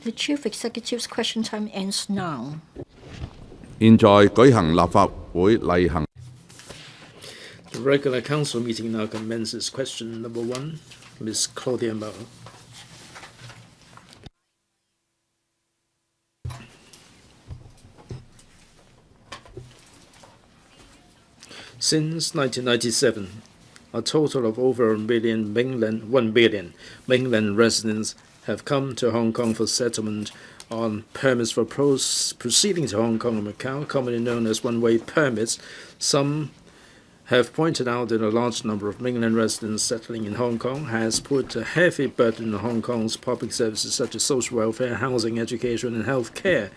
The Chief Executive's question time ends now. 現在舉行立法會例行 The regular council meeting now commences. Question number 1, Ms. Claudia MO. Since 1997, a total of over 1 billion mainland residents have come to Hong Kong for settlement on permits for proceeding to Hong Kong and Macau, commonly known as one-way permits. Some have pointed out that a large number of mainland residents settling in Hong Kong has put a heavy burden on Hong Kong's public services such as social welfare, housing, education, and health care.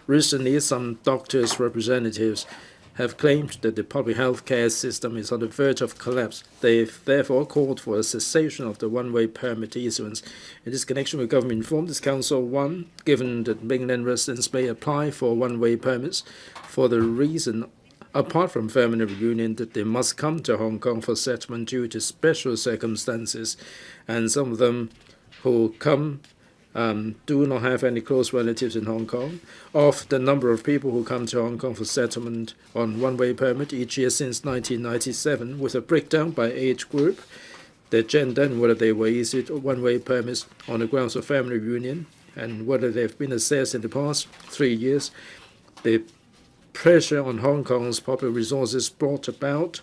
Recently, some doctors' representatives have claimed that the public health care system is on the verge of collapse. They've therefore called for a cessation of the one-way permit issuance. In this connection, the government informed this council, 1, given that mainland residents may apply for one-way permits for the reason, apart from family reunion, that they must come to Hong Kong for settlement due to special circumstances, and some of them who come do not have any close relatives in Hong Kong. Of the number of people who come to Hong Kong for settlement on one-way permit each year since 1997, with a breakdown by age group, their gender, and whether they were issued one-way permits on the grounds of family reunion, and whether they've been assessed in the past 3 years, the pressure on Hong Kong's public resources brought about,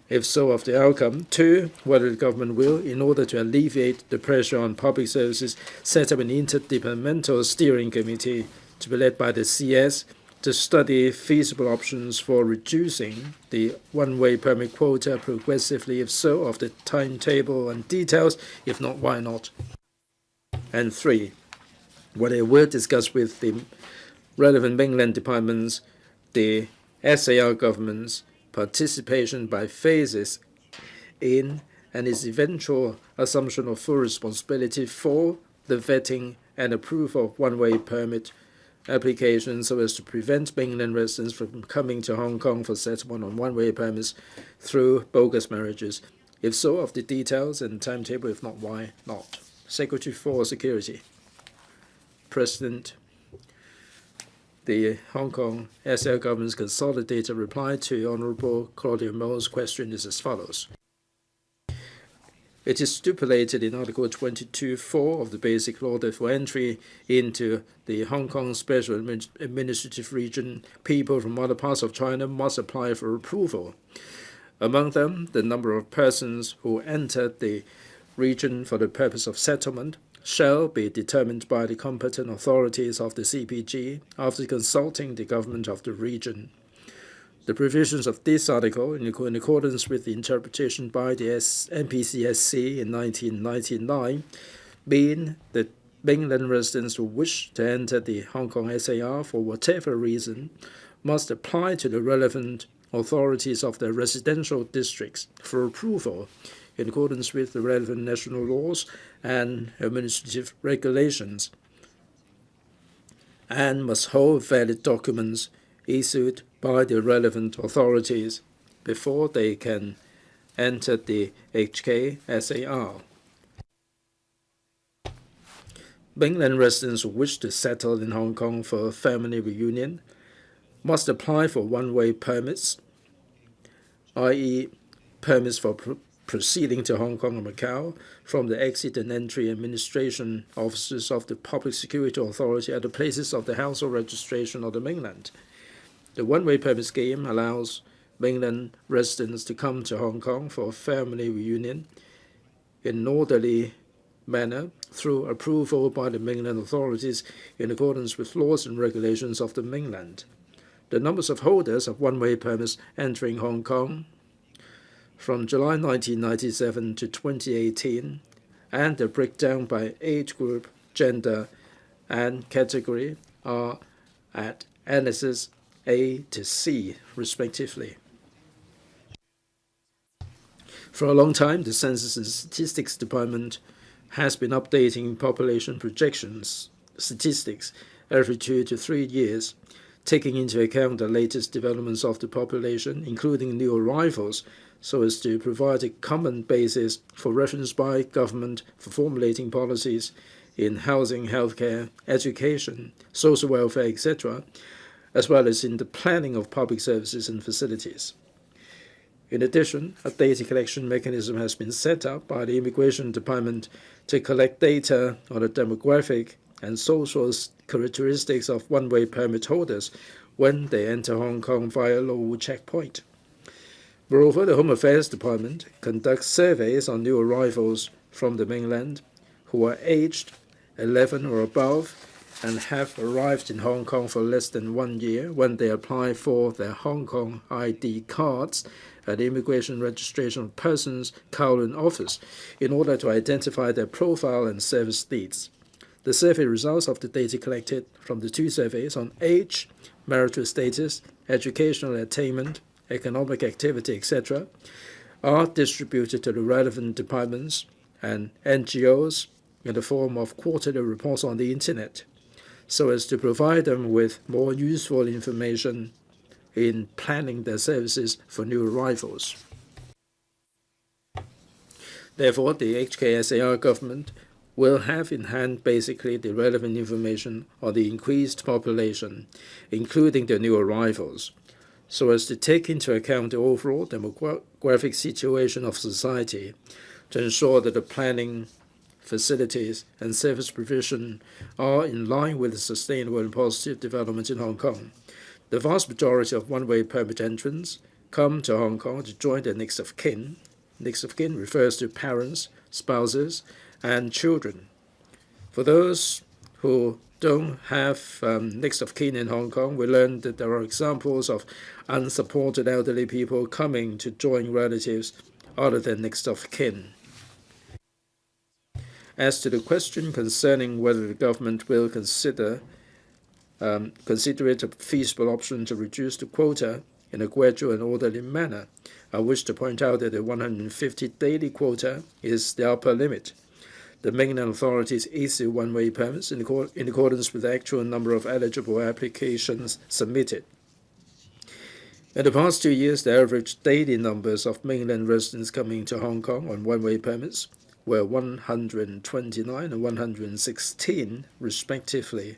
if so, of the outcome. 2, whether the government will, in order to alleviate the pressure on public services, set up an interdepartmental steering committee to be led by the CS to study feasible options for reducing the one-way permit quota progressively, if so, of the timetable and details, if not, why not. And 3, whether it will discuss with the relevant mainland departments the SAR government's participation by phases in and its eventual assumption of full responsibility for the vetting and approval of one-way permit applications so as to prevent mainland residents from coming to Hong Kong for settlement on one-way permits through bogus marriages. If so, of the details and timetable, if not, why not. Secretary for Security. President, the Hong Kong SL government's consolidated reply to Honourable Claudia MO's question is as follows. It is stipulated in Article 22(4) of the Basic Law that for entry into the Hong Kong Special Administrative Region, people from other parts of China must apply for approval. Among them, the number of persons who entered the region for the purpose of settlement shall be determined by the competent authorities of the CPG after consulting the government of the region. The provisions of this article, in accordance with the interpretation by the NPCSC in 1999, mean that mainland residents who wish to enter the Hong Kong SAR for whatever reason must apply to the relevant authorities of their residential districts for approval in accordance with the relevant national laws and administrative regulations, and must hold valid documents issued by the relevant authorities before they can enter the HK SAR. Mainland residents who wish to settle in Hong Kong for a family reunion must apply for one-way permits, i.e. permits for proceeding to Hong Kong and Macau from the exit and entry administration offices of the Public Security Authority at the places of the household registration of the mainland. The one-way permit scheme allows mainland residents to come to Hong Kong for a family reunion in an orderly manner through approval by the mainland authorities in accordance with laws and regulations of the mainland. The numbers of holders of one-way permits entering Hong Kong from July 1997 to 2018 and the breakdown by age group, gender, and category are at annexes A to C, respectively. For a long time, the Census and Statistics Department has been updating population projections statistics every 2 to 3 years, taking into account the latest developments of the population, including new arrivals, so as to provide a common basis for reference by government for formulating policies in housing, healthcare, education, social welfare, etc., as well as in the planning of public services and facilities. In addition, a data collection mechanism has been set up by the Immigration Department to collect data on the demographic and social characteristics of one-way permit holders when they enter Hong Kong via Lau Kwok checkpoint. Moreover, the Home Affairs Department conducts surveys on new arrivals from the mainland who are aged 11 or above and have arrived in Hong Kong for less than 1 year when they apply for their Hong Kong ID cards at the Immigration Registration of Persons Kowloon office in order to identify their profile and service needs. The survey results of the data collected from the two surveys on age, marital status, educational attainment, economic activity, etc., are distributed to the relevant departments and NGOs in the form of quarterly reports on the Internet, so as to provide them with more useful information in planning their services for new arrivals. Therefore, the HKSAR government will have in hand basically the relevant information on the increased population, including the new arrivals, so as to take into account the overall demographic situation of society to ensure that the planning, facilities, and service provision are in line with the sustainable and positive development in Hong Kong. The vast majority of one-way permit entrants come to Hong Kong to join their next of kin. Next of kin refers to parents, spouses, and children. For those who don't have next of kin in Hong Kong, we learned that there are examples of unsupported elderly people coming to join relatives other than next of kin. As to the question concerning whether the government will consider it a feasible option to reduce the quota in a gradual and orderly manner, I wish to point out that the 150 daily quota is the upper limit. The mainland authorities issue one-way permits in accordance with the actual number of eligible applications submitted. In the past 2 years, the average daily numbers of mainland residents coming to Hong Kong on one-way permits were 129 and 116, respectively.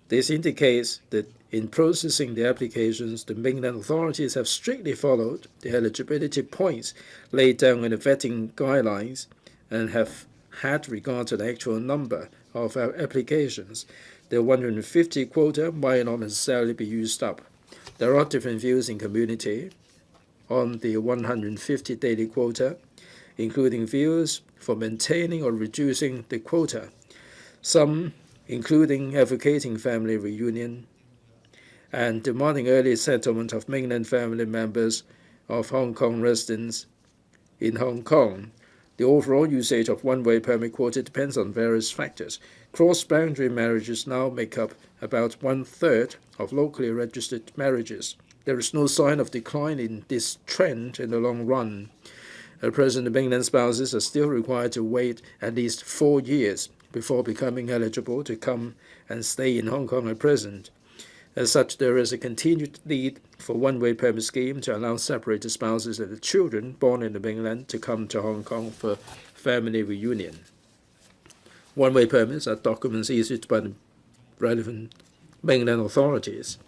This indicates that in processing the applications, the mainland authorities have strictly followed the eligibility points laid down in the vetting guidelines and have had regard to the actual number of our applications. The 150 quota might not necessarily be used up. There are different views in community on the 150 daily quota, including views for maintaining or reducing the quota. Some, including advocating family reunion and demanding early settlement of mainland family members of Hong Kong residents in Hong Kong. The overall usage of one-way permit quota depends on various factors. Cross-boundary marriages now make up about 1/3 of locally registered marriages. There is no sign of decline in this trend in the long run. At present, the mainland spouses are still required to wait at least 4 years before becoming eligible to come and stay in Hong Kong at present. As such, there is a continued need for one-way permit scheme to allow separated spouses and the children born in the mainland to come to Hong Kong for family reunion. One-way permits are documents issued by the relevant mainland authorities.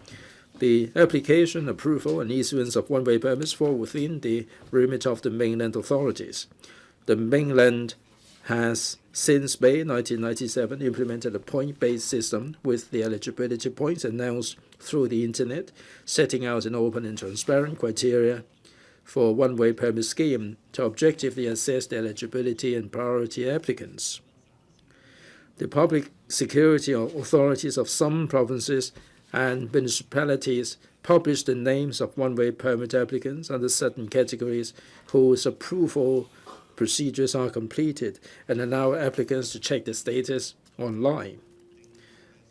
The application, approval, and issuance of one-way permits fall within the remit of the mainland authorities. The mainland has, since May 1997, implemented a point-based system with the eligibility points announced through the Internet, setting out an open and transparent criteria for a one-way permit scheme to objectively assess the eligibility and priority applicants. The public security authorities of some provinces and municipalities publish the names of one-way permit applicants under certain categories whose approval procedures are completed and allow applicants to check the status online.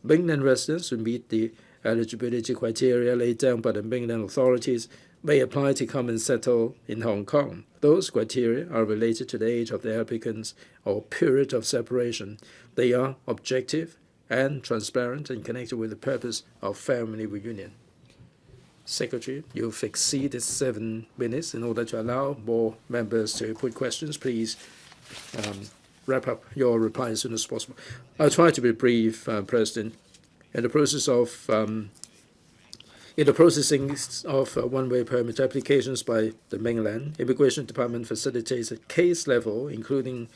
Mainland residents who meet the eligibility criteria laid down by the mainland authorities may apply to come and settle in Hong Kong. Those criteria are related to the age of the applicants or period of separation. They are objective and transparent and connected with the purpose of family reunion. Secretary, you've exceeded 7 minutes. In order to allow more members to put questions, please wrap up your reply as soon as possible. I'll try to be brief, President. In the processing of one-way permit applications by the mainland, Immigration Department facilitates at case level, including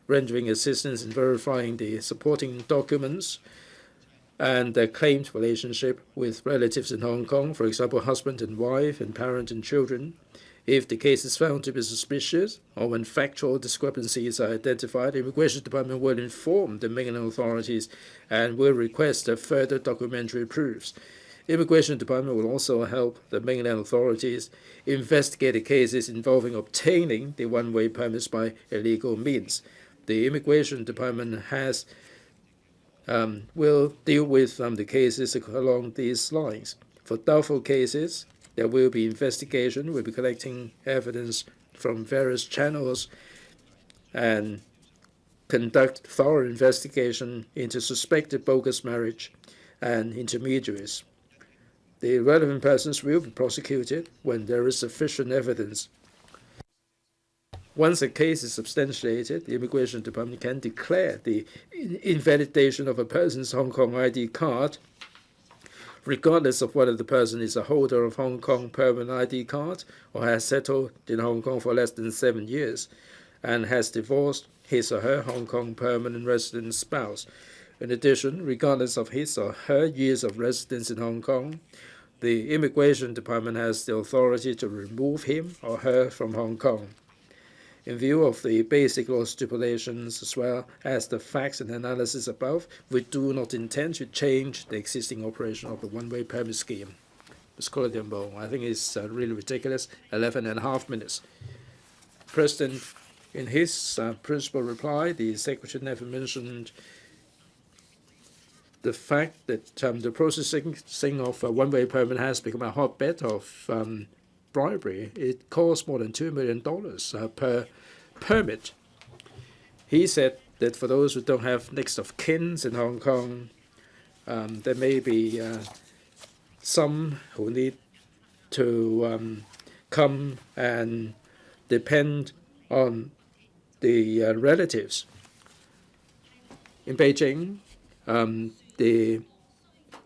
rendering assistance in verifying the supporting documents and their claimed relationship with relatives in Hong Kong, for example, husband and wife and parent and children. If the case is found to be suspicious or when factual discrepancies are identified, the Immigration Department will inform the mainland authorities and will request further documentary proofs. Immigration Department will also help the mainland authorities investigate the cases involving obtaining the one-way permits by illegal means. The Immigration Department will deal with the cases along these lines. For doubtful cases, there will be investigation. We'll be collecting evidence from various channels and conduct thorough investigation into suspected bogus marriage and intermediaries. The relevant persons will be prosecuted when there is sufficient evidence. Once a case is substantiated, the Immigration Department can declare the invalidation of a person's Hong Kong ID card, regardless of whether the person is a holder of Hong Kong permanent ID card or has settled in Hong Kong for less than 7 years and has divorced his or her Hong Kong permanent resident spouse. In addition, regardless of his or her years of residence in Hong Kong, the Immigration Department has the authority to remove him or her from Hong Kong. In view of the basic law stipulations as well as the facts and analysis above, we do not intend to change the existing operation of the one-way permit scheme. Ms. Claudia MO, I think it's really ridiculous, 11.5 minutes. President, in his principal reply, the Secretary never mentioned the fact that the processing of a one-way permit has become a hotbed of bribery. It costs more than $2 million per permit. He said that for those who don't have next of kin in Hong Kong, there may be some who need to come and depend on the relatives. In Beijing, the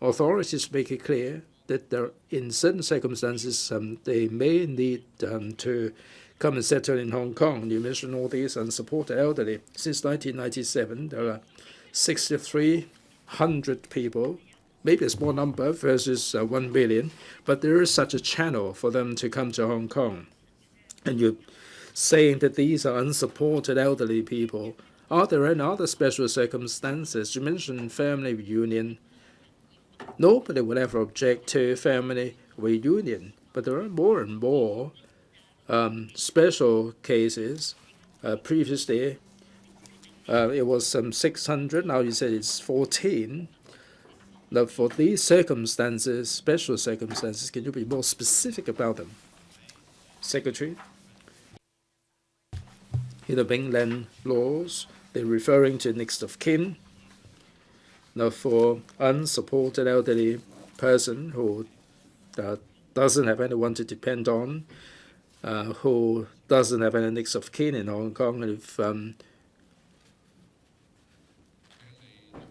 authorities make it clear that in certain circumstances, they may need to come and settle in Hong Kong. You mentioned all these unsupported elderly. Since 1997, there are 6,300 people, maybe a small number versus 1 million, but there is such a channel for them to come to Hong Kong. And you're saying that these are unsupported elderly people. Are there any other special circumstances? You mentioned family reunion. Nobody will ever object to family reunion, but there are more and more special cases. Previously, it was 600. Now you said it's 14. Now, for these circumstances, special circumstances, can you be more specific about them? Secretary? In the mainland laws, they're referring to next of kin. Now, for unsupported elderly person who doesn't have anyone to depend on, who doesn't have any next of kin in Hong Kong, if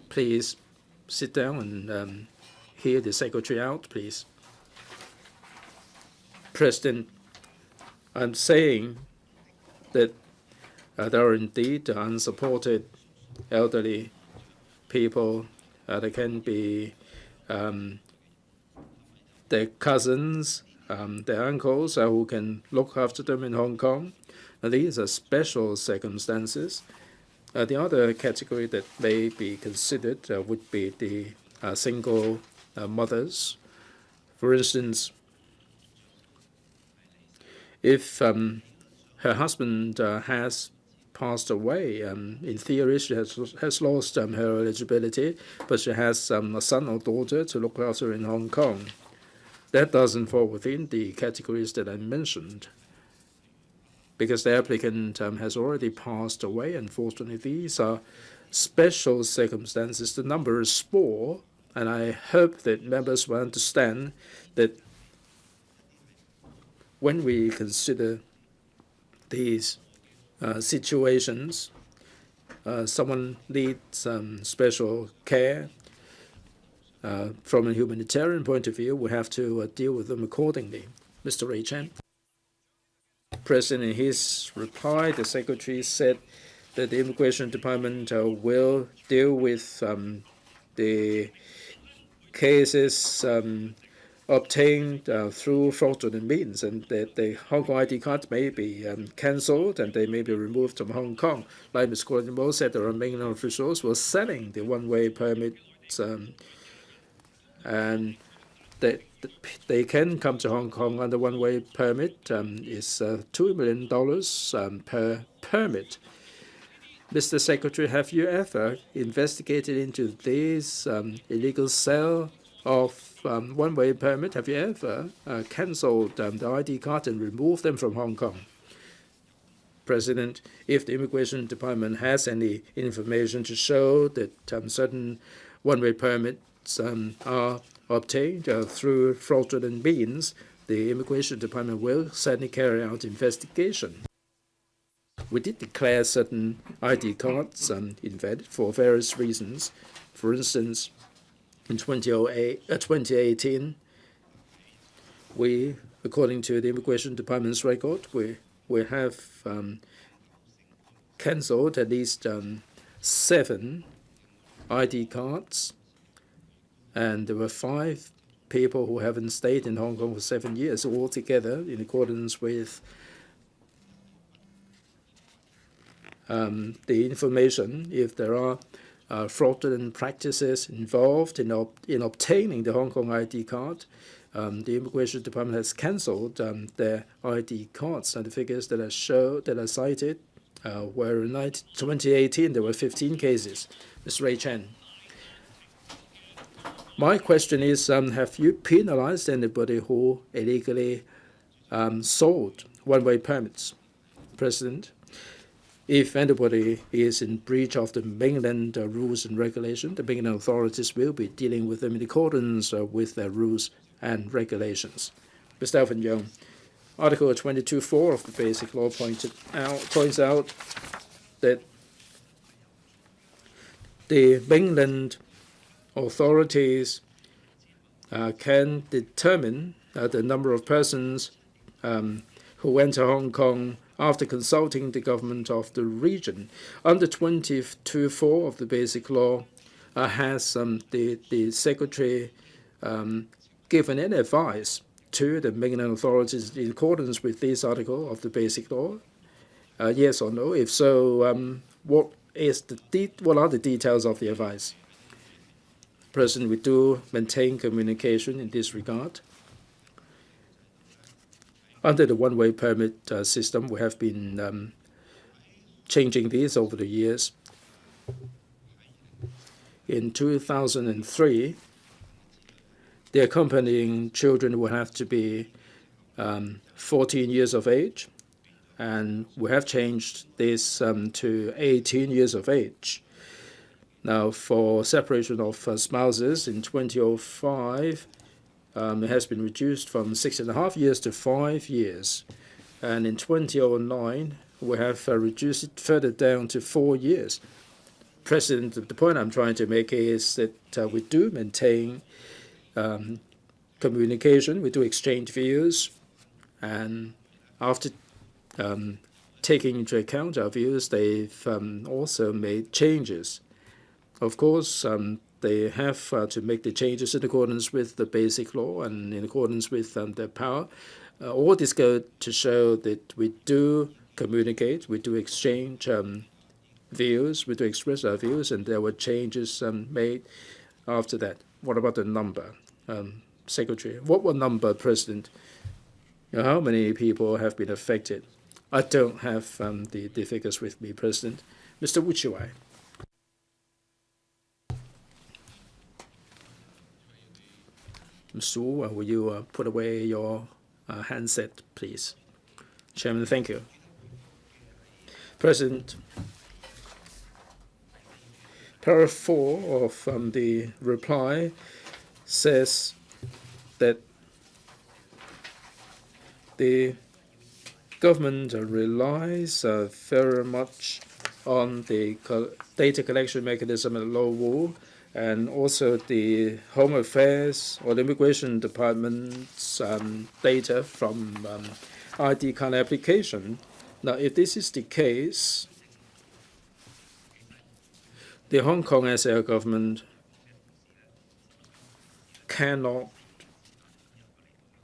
please sit down and hear the Secretary out, please. President, I'm saying that there are indeed unsupported elderly people. They can be their cousins, their uncles who can look after them in Hong Kong. These are special circumstances. The other category that may be considered would be the single mothers. For instance, if her husband has passed away, in theory she has lost her eligibility, but she has a son or daughter to look after in Hong Kong. That doesn't fall within the categories that I mentioned, because the applicant has already passed away. Unfortunately, these are special circumstances. The number is small, and I hope that members will understand that when we consider these situations, someone needs special care from a humanitarian point of view, we have to deal with them accordingly. Mr. Ray Chan. President, in his reply, the Secretary said that the Immigration Department will deal with the cases obtained through fraudulent means, and that the Hong Kong ID card may be cancelled and they may be removed from Hong Kong. Like Ms. Claudia MO said, there are mainland officials who are selling the one-way permits, and they can come to Hong Kong under one-way permit. Is $2 million per permit. Mr. Secretary, have you ever investigated into this illegal sale of one-way permit? Have you ever cancelled the ID card and removed them from Hong Kong? President, if the Immigration Department has any information to show that certain one-way permits are obtained through fraudulent means, the Immigration Department will certainly carry out investigation. We did declare certain ID cards invalid for various reasons. For instance, in 2018, we, according to the Immigration Department's record, we have cancelled at least 7 ID cards, and there were 5 people who haven't stayed in Hong Kong for 7 years altogether, in accordance with the information. If there are fraudulent practices involved in obtaining the Hong Kong ID card, the Immigration Department has cancelled their ID cards. And the figures that are cited were in 2018 there were 15 cases. Mr. Ray Chan. My question is, have you penalized anybody who illegally sold one-way permits? President, if anybody is in breach of the mainland rules and regulations, the mainland authorities will be dealing with them in accordance with their rules and regulations. Mr. Alvin Young, Article 22.4 of the Basic Law points out that the mainland authorities can determine the number of persons who enter Hong Kong after consulting the government of the region. Under 22.4 of the Basic Law, has the Secretary given any advice to the mainland authorities in accordance with this article of the Basic Law? Yes or no? If so, what are the details of the advice? President, we do maintain communication in this regard. Under the one-way permit system, we have been changing these over the years. In 2003, the accompanying children will have to be 14 years of age, and we have changed this to 18 years of age. Now, for separation of spouses in 2005, it has been reduced from 6.5 years to 5 years. And in 2009, we have reduced it further down to 4 years. President, the point I'm trying to make is that we do maintain communication, we do exchange views, and after taking into account our views, they've also made changes. Of course, they have to make the changes in accordance with the Basic Law and in accordance with their power. All this goes to show that we do communicate, we do exchange views, we do express our views, and there were changes made after that. What about the number, Secretary? What number, President? How many people have been affected? I don't have the figures with me, President. Mr. WU Chi-wai. Mr. Wu, will you put away your handset, please? Chairman, thank you. President, paragraph 4 of the reply says that the government relies very much on the data collection mechanism at Law WU, and also the Home Affairs or the Immigration Department's data from ID card application. Now, if this is the case, the Hong Kong SAR government cannot,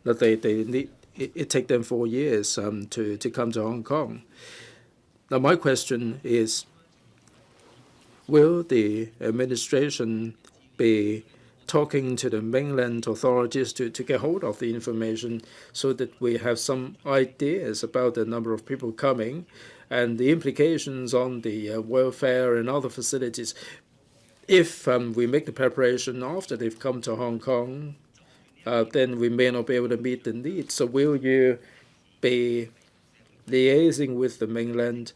that they need, it take them 4 years to come to Hong Kong. Now, my question is, will the administration be talking to the mainland authorities to get hold of the information so that we have some ideas about the number of people coming and the implications on the welfare and other facilities? If we make the preparation after they've come to Hong Kong, then we may not be able to meet the needs. So will you be liaising with the mainland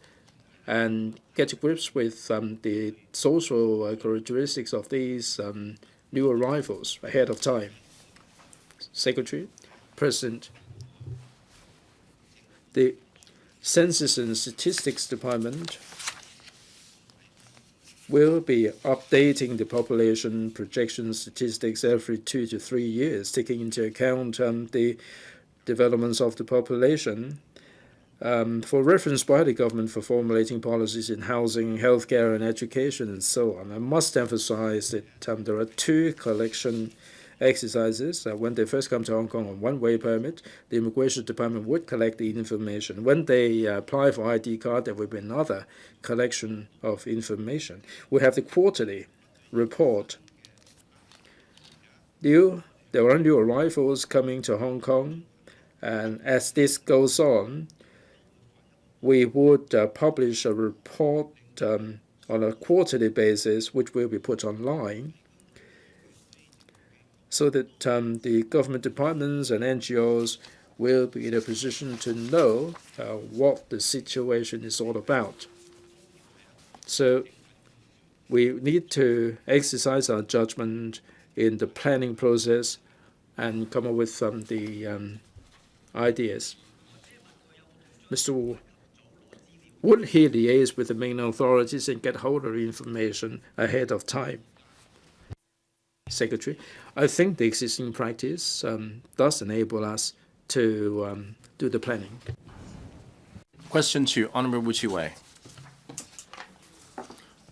and get to grips with the social characteristics of these new arrivals ahead of time? Secretary, President, the Census and Statistics Department will be updating the population projection statistics every 2 to 3 years, taking into account the developments of the population. For reference by the government for formulating policies in housing, healthcare, and education, and so on. I must emphasize that there are 2 collection exercises. When they first come to Hong Kong on one-way permit, the Immigration Department would collect the information. When they apply for ID card, there will be another collection of information. We have the quarterly report. There are new arrivals coming to Hong Kong, and as this goes on, we would publish a report on a quarterly basis, which will be put online, so that the government departments and NGOs will be in a position to know what the situation is all about. So we need to exercise our judgment in the planning process and come up with the ideas. Mr. Wu, would he liaise with the mainland authorities and get hold of the information ahead of time? Secretary, I think the existing practice does enable us to do the planning. Question 2, Hon WU Chi-wai.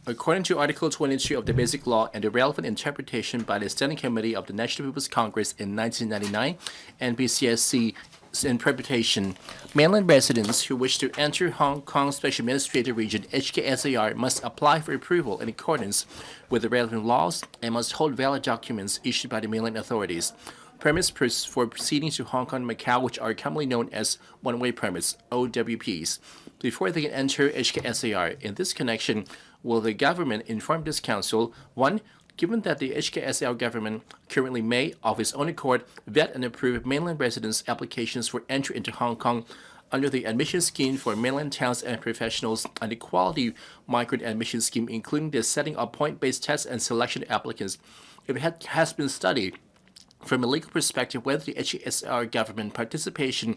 According to Article 22 of the Basic Law and the relevant interpretation by the Standing Committee of the National People's Congress in 1999, NPCSC's interpretation, mainland residents who wish to enter Hong Kong Special Administrative Region HKSAR must apply for approval in accordance with the relevant laws and must hold valid documents issued by the mainland authorities. Permits for proceeding to Hong Kong and Macau, which are commonly known as one-way permits, OWPs, before they can enter HKSAR. In this connection, will the government inform this council, 1. Given that the HKSAR government currently may, of its own accord, vet and approve mainland residents' applications for entry into Hong Kong under the admission scheme for mainland towns and professionals and the quality migrant admission scheme, including the setting of point-based tests and selection of applicants, if it has been studied from a legal perspective whether the HKSAR government participation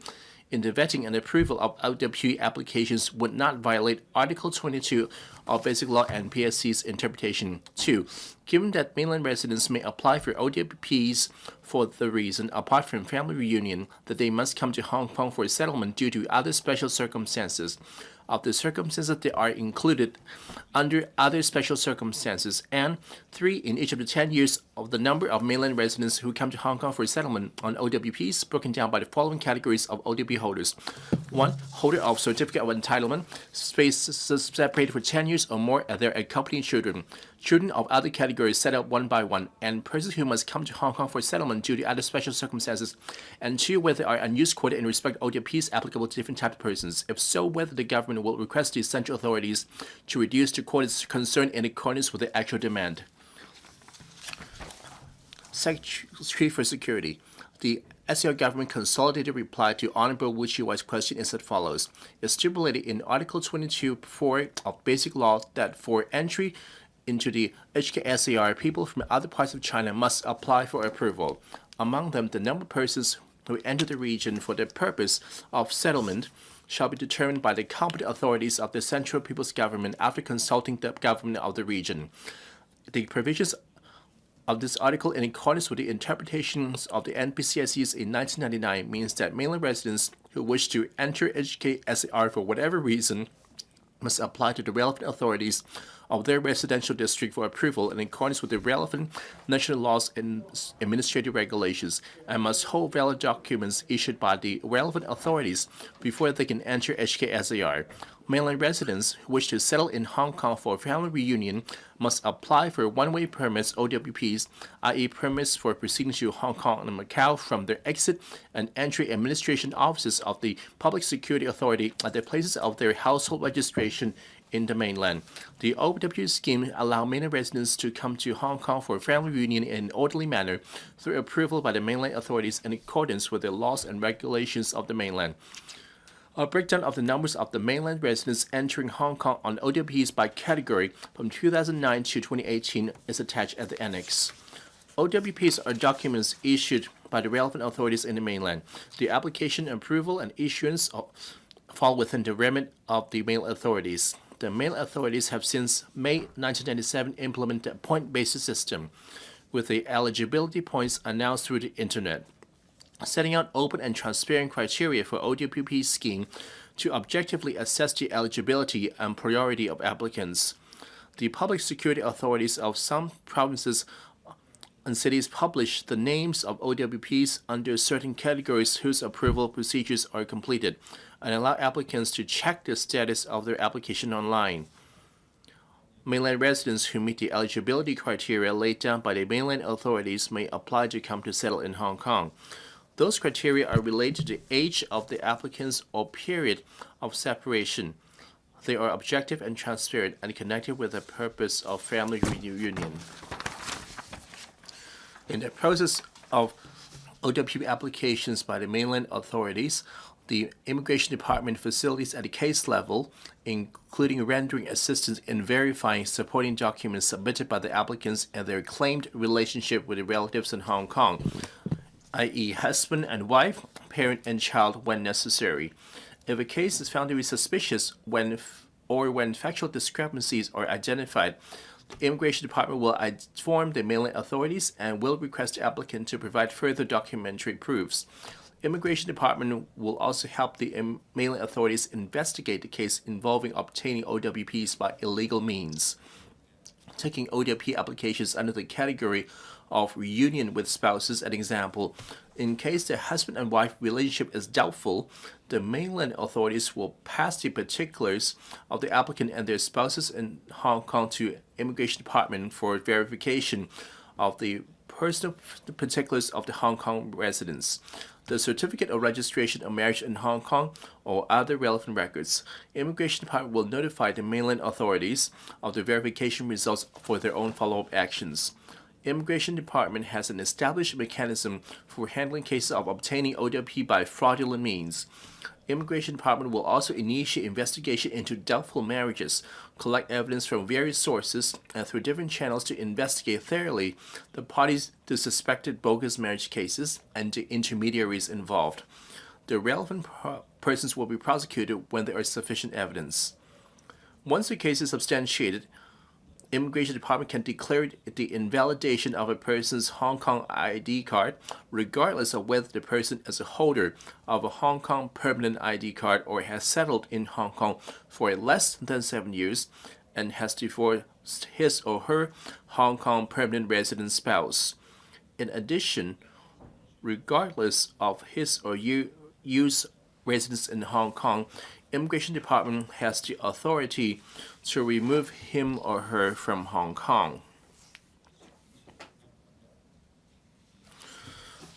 in the vetting and approval of OWP applications would not violate Article 22 of Basic Law and PSC's interpretation. 2. Given that mainland residents may apply for OWPs for the reason, apart from family reunion, that they must come to Hong Kong for settlement due to other special circumstances, of the circumstances that are included under other special circumstances, and 3. In each of the 10 years of the number of mainland residents who come to Hong Kong for settlement on OWPs, broken down by the following categories of OWP holders. 1. Holder of Certificate of Entitlement, spaces separated for 10 years or more, and their accompanying children. Children of other categories set up one by one, and persons who must come to Hong Kong for settlement due to other special circumstances. And 2. Whether there are unused quota in respect of OWPs applicable to different types of persons. If so, whether the government will request the central authorities to reduce the quotas concerned in accordance with the actual demand. Secretary for Security. The SAR government consolidated reply to Hon WU Chi-wai's question is as follows. It's stipulated in Article 22(4) of Basic Law that for entry into the HKSAR, people from other parts of China must apply for approval. Among them, the number of persons who enter the region for the purpose of settlement shall be determined by the competent authorities of the Central People's Government after consulting the government of the region. The provisions of this article, in accordance with the interpretations of the NPCSEs in 1999, means that mainland residents who wish to enter HKSAR for whatever reason must apply to the relevant authorities of their residential district for approval in accordance with the relevant national laws and administrative regulations, and must hold valid documents issued by the relevant authorities before they can enter HKSAR. Mainland residents who wish to settle in Hong Kong for a family reunion must apply for one-way permits, OWPs, i.e. permits for proceeding to Hong Kong and Macao from their exit and entry administration offices of the Public Security Authority at the places of their household registration in the mainland. The OW scheme allows mainland residents to come to Hong Kong for a family reunion in an orderly manner through approval by the mainland authorities in accordance with the laws and regulations of the mainland. A breakdown of the numbers of the mainland residents entering Hong Kong on OWPs by category from 2009 to 2018 is attached at the annex. OWPs are documents issued by the relevant authorities in the mainland. The application, approval, and issuance fall within the remit of the mainland authorities. The mainland authorities have since May 1997 implemented a point-based system, with the eligibility points announced through the internet, setting out open and transparent criteria for OWP scheme to objectively assess the eligibility and priority of applicants. The public security authorities of some provinces and cities publish the names of OWPs under certain categories whose approval procedures are completed, and allow applicants to check the status of their application online. Mainland residents who meet the eligibility criteria laid down by the mainland authorities may apply to come to settle in Hong Kong. Those criteria are related to the age of the applicants or period of separation. They are objective and transparent and connected with the purpose of family reunion. In the process of OWP applications by the mainland authorities, the Immigration Department facilities at the case level, including rendering assistance in verifying supporting documents submitted by the applicants and their claimed relationship with the relatives in Hong Kong, i.e. husband and wife, parent and child when necessary. If a case is found to be suspicious when factual discrepancies are identified, the Immigration Department will inform the mainland authorities and will request the applicant to provide further documentary proofs. Immigration Department will also help the mainland authorities investigate the case involving obtaining OWPs by illegal means. Taking OWP applications under the category of reunion with spouses, an example, in case the husband and wife relationship is doubtful, the mainland authorities will pass the particulars of the applicant and their spouses in Hong Kong to Immigration Department for verification of the personal particulars of the Hong Kong residents, the certificate of registration of marriage in Hong Kong, or other relevant records. Immigration Department will notify the mainland authorities of the verification results for their own follow-up actions. Immigration Department has an established mechanism for handling cases of obtaining OWP by fraudulent means. Immigration Department will also initiate investigation into doubtful marriages, collect evidence from various sources, and through different channels to investigate thoroughly the parties to suspected bogus marriage cases and the intermediaries involved. The relevant persons will be prosecuted when there is sufficient evidence. Once the case is substantiated, Immigration Department can declare the invalidation of a person's Hong Kong ID card, regardless of whether the person is a holder of a Hong Kong permanent ID card or has settled in Hong Kong for less than 7 years and has divorced his or her Hong Kong permanent resident spouse. In addition, regardless of his or you's residence in Hong Kong, Immigration Department has the authority to remove him or her from Hong Kong.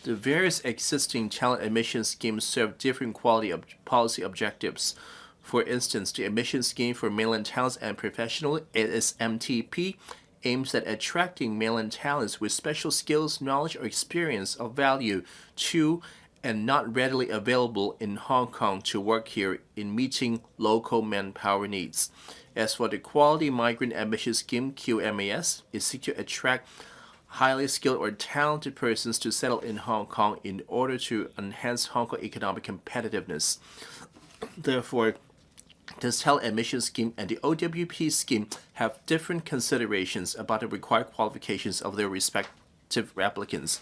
The various existing talent admission schemes serve different policy objectives. For instance, the admission scheme for mainland talents and professionals, ASMTP, aims at attracting mainland talents with special skills, knowledge, or experience of value to and not readily available in Hong Kong to work here in meeting local manpower needs. As for the Quality Migrant Admission Scheme, QMAS, it seeks to attract highly skilled or talented persons to settle in Hong Kong in order to enhance Hong Kong economic competitiveness. Therefore, this talent admission scheme and the OWP scheme have different considerations about the required qualifications of their respective applicants.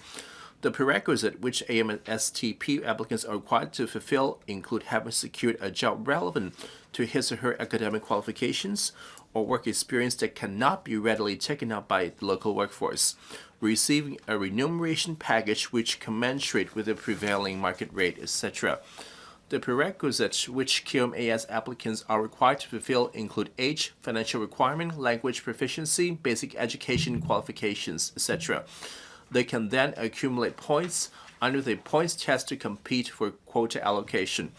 The prerequisite which AMSTP applicants are required to fulfill include having secured a job relevant to his or her academic qualifications or work experience that cannot be readily taken up by the local workforce, receiving a remuneration package which commensurate with the prevailing market rate, etc. The prerequisites which QMAS applicants are required to fulfill include age, financial requirement, language proficiency, basic education qualifications, etc. They can then accumulate points under the points test to compete for quota allocation.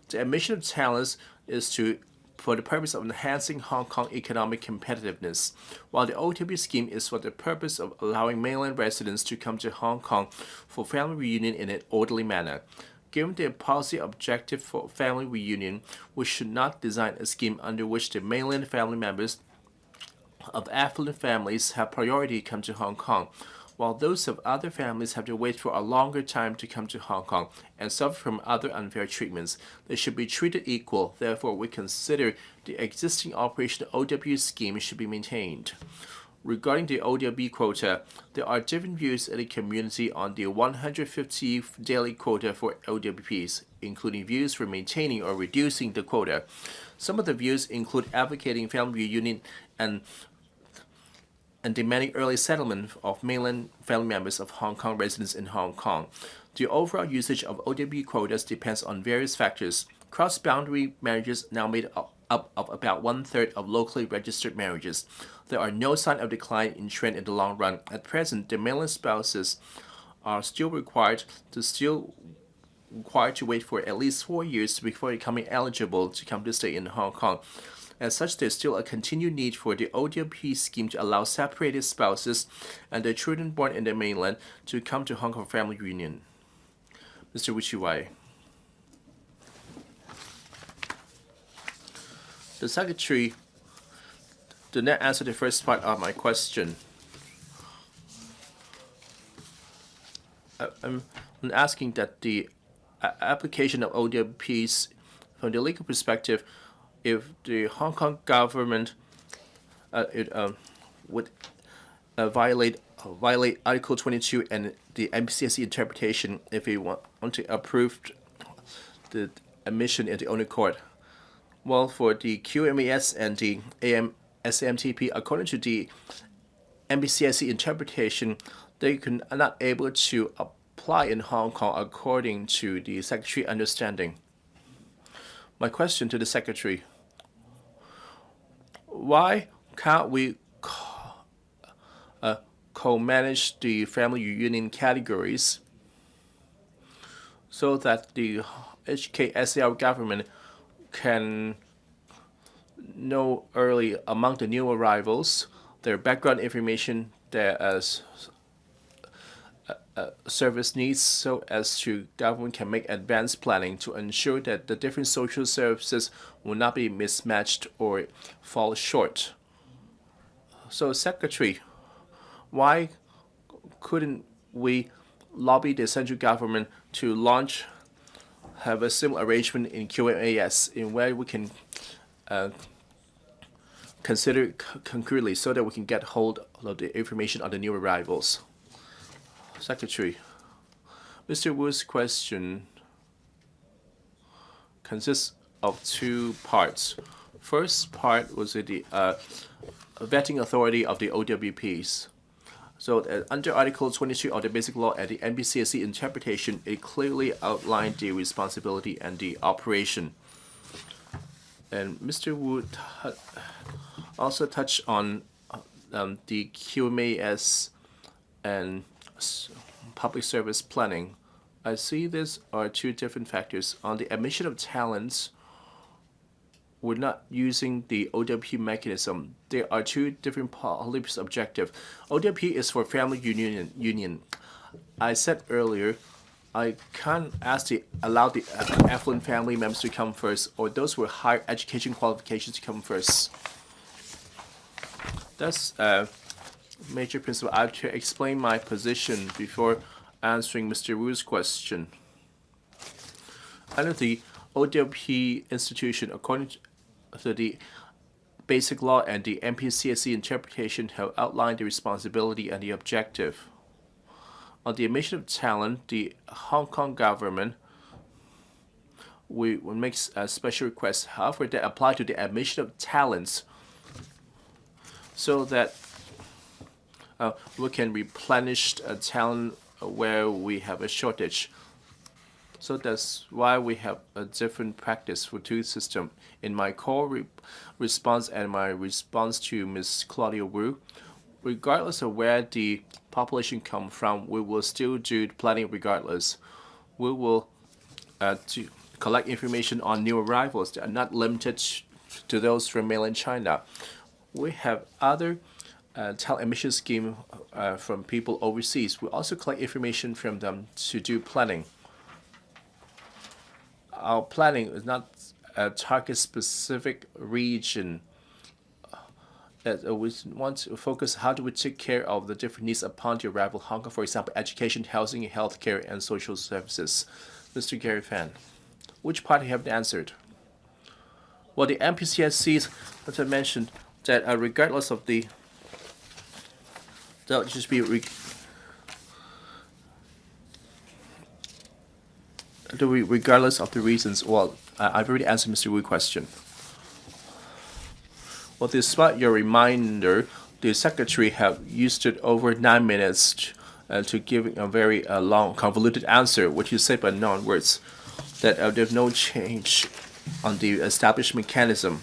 The admission of talents is for the purpose of enhancing Hong Kong economic competitiveness, while the OTP scheme is for the purpose of allowing mainland residents to come to Hong Kong for family reunion in an orderly manner. Given the policy objective for family reunion, we should not design a scheme under which the mainland family members of affluent families have priority to come to Hong Kong, while those of other families have to wait for a longer time to come to Hong Kong and suffer from other unfair treatments. They should be treated equal. Therefore, we consider the existing operation of OW scheme should be maintained. Regarding the OWB quota, there are different views in the community on the 150 daily quota for OWPs, including views for maintaining or reducing the quota. Some of the views include advocating family reunion and demanding early settlement of mainland family members of Hong Kong residents in Hong Kong. The overall usage of OWB quotas depends on various factors. Cross-boundary marriages now made up of about 1/3 of locally registered marriages. There are no signs of decline in trend in the long run. At present, the mainland spouses are still required to wait for at least 4 years before becoming eligible to come to stay in Hong Kong. As such, there's still a continued need for the OWP scheme to allow separated spouses and their children born in the mainland to come to Hong Kong for family reunion. Mr. WU Chi-wai. The Secretary did not answer the first part of my question. I'm asking that the application of OWPs from the legal perspective, if the Hong Kong government would violate Article 22 and the MCSE interpretation if we want to approve the admission in the own accord. Well, for the QMAS and the AMSMTP, according to the MBCSE interpretation, they are not able to apply in Hong Kong according to the Secretary understanding. My question to the Secretary: why can't we co-manage the family reunion categories so that the HKSAR government can know early among the new arrivals their background information, their service needs, so as to government can make advanced planning to ensure that the different social services will not be mismatched or fall short. So, Secretary, why couldn't we lobby the central government to have a similar arrangement in QMAS in where we can consider it concurrently so that we can get hold of the information on the new arrivals? Secretary, Mr. Wu's question consists of two parts. First part was the vetting authority of the OWPs. So under Article 22 of the Basic Law and the NBCSE interpretation, it clearly outlined the responsibility and the operation. And Mr. Wu also touched on the QMAS and public service planning. I see these are two different factors. On the admission of talents, we're not using the OWP mechanism. There are two different policy objectives. OWP is for family union. I said earlier, I can't allow the affluent family members to come first, or those with higher education qualifications to come first. That's a major principle. I have to explain my position before answering Mr. Wu's question. Under the OWP institution, according to the Basic Law and the MPCSC interpretation, have outlined the responsibility and the objective. On the admission of talent, the Hong Kong government we makes a special request, however, that apply to the admission of talents so that we can replenish talent where we have a shortage. So that's why we have a different practice for two systems. In my core response and my response to Ms. Claudia Wu, regardless of where the population come from, we will still do planning regardless. We will to collect information on new arrivals that are not limited to those from mainland China. We have other talent admission scheme from people overseas. We also collect information from them to do planning. Our planning is not a target specific region. We want to focus how do we take care of the different needs upon the arrival of Hong Kong, for example, education, housing, healthcare, and social services. Mr. Gary Fan, which part have you answered? Well, the MPCSCs, as I mentioned, that regardless of the, that just be regardless of the reasons. Well, I've already answered Mr. Wu's question. Well, despite your reminder, the secretary have used it over 9 minutes to give a very long, convoluted answer, which is said by non-words, that there's no change on the established mechanism.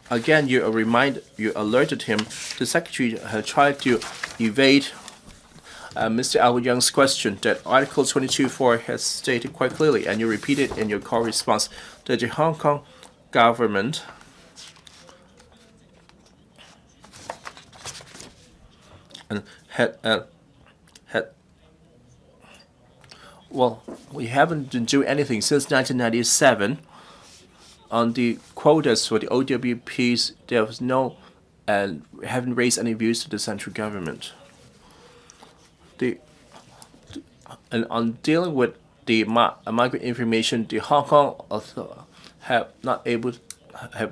Again, you alerted him. The secretary had tried to evade Mr. Al Young's question that Article 22.4 has stated quite clearly, and you repeated in your call response that the Hong Kong government well, we haven't been doing anything since 1997 on the quotas for the OWPs. There was no, and haven't raised any views to the central government. And on dealing with the migrant information, the Hong Kong have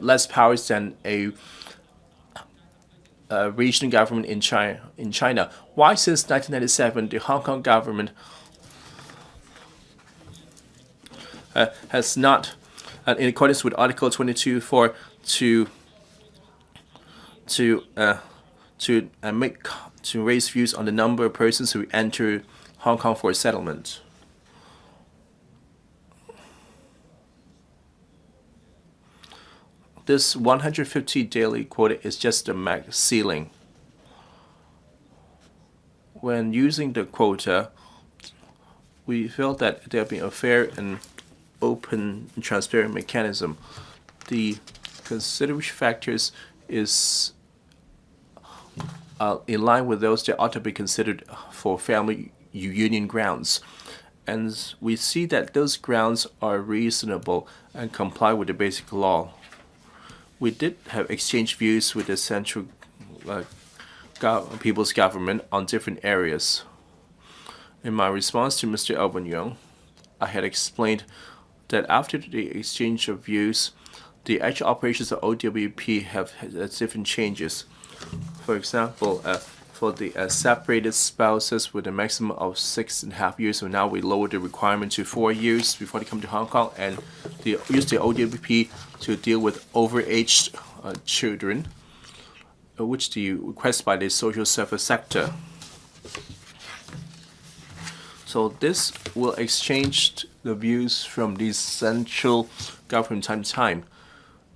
less powers than a regional government in China. Why, since 1997, the Hong Kong government has not, in accordance with Article 22.4, to raise views on the number of persons who enter Hong Kong for a settlement? This 150 daily quota is just the max ceiling. When using the quota, we felt that there be a fair and open and transparent mechanism. The consideration factors is in line with those that ought to be considered for family union grounds. And we see that those grounds are reasonable and comply with the basic law. We did have exchange views with the central people's government on different areas. In my response to Mr. Alvin Young, I had explained that after the exchange of views, the actual operations of OWP have different changes. For example, for the separated spouses with a maximum of 6.5 years, so now we lowered the requirement to 4 years before they come to Hong Kong, and they use the OWP to deal with overaged children, which the request by the social service sector. So this will exchange the views from the central government time to time.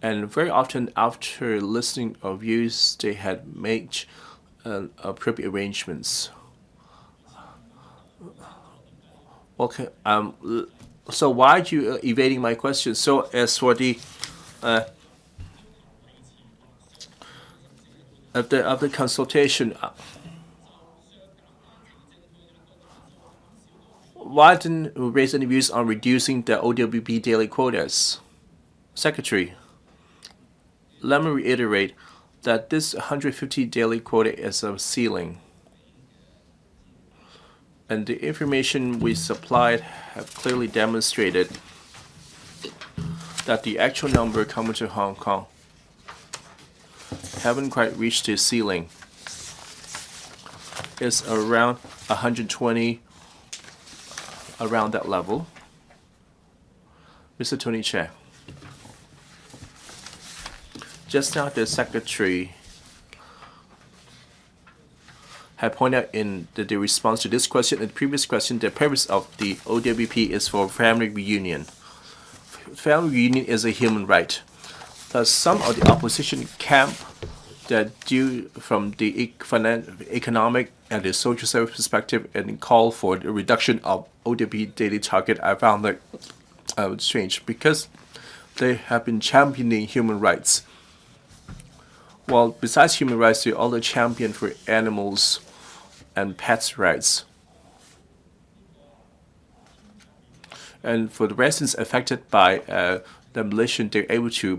And very often after listening of views, they had made appropriate arrangements. Okay, so why are you evading my question? So as for the of the consultation, why didn't you raise any views on reducing the OWP daily quotas? Secretary, let me reiterate that this 150 daily quota is a ceiling. And the information we supplied have clearly demonstrated that the actual number coming to Hong Kong haven't quite reached the ceiling. It's around 120, around that level. Mr. Tony Chair. Just now, the Secretary had pointed out in the response to this question and the previous question, the purpose of the OWP is for family reunion. Family reunion is a human right. Thus, some of the opposition camp that due from the economic and the social service perspective and call for the reduction of OWP daily target, I found that strange because they have been championing human rights. Well, besides human rights, they also champion for animals and pets' rights. And for the residents affected by demolition, they're able to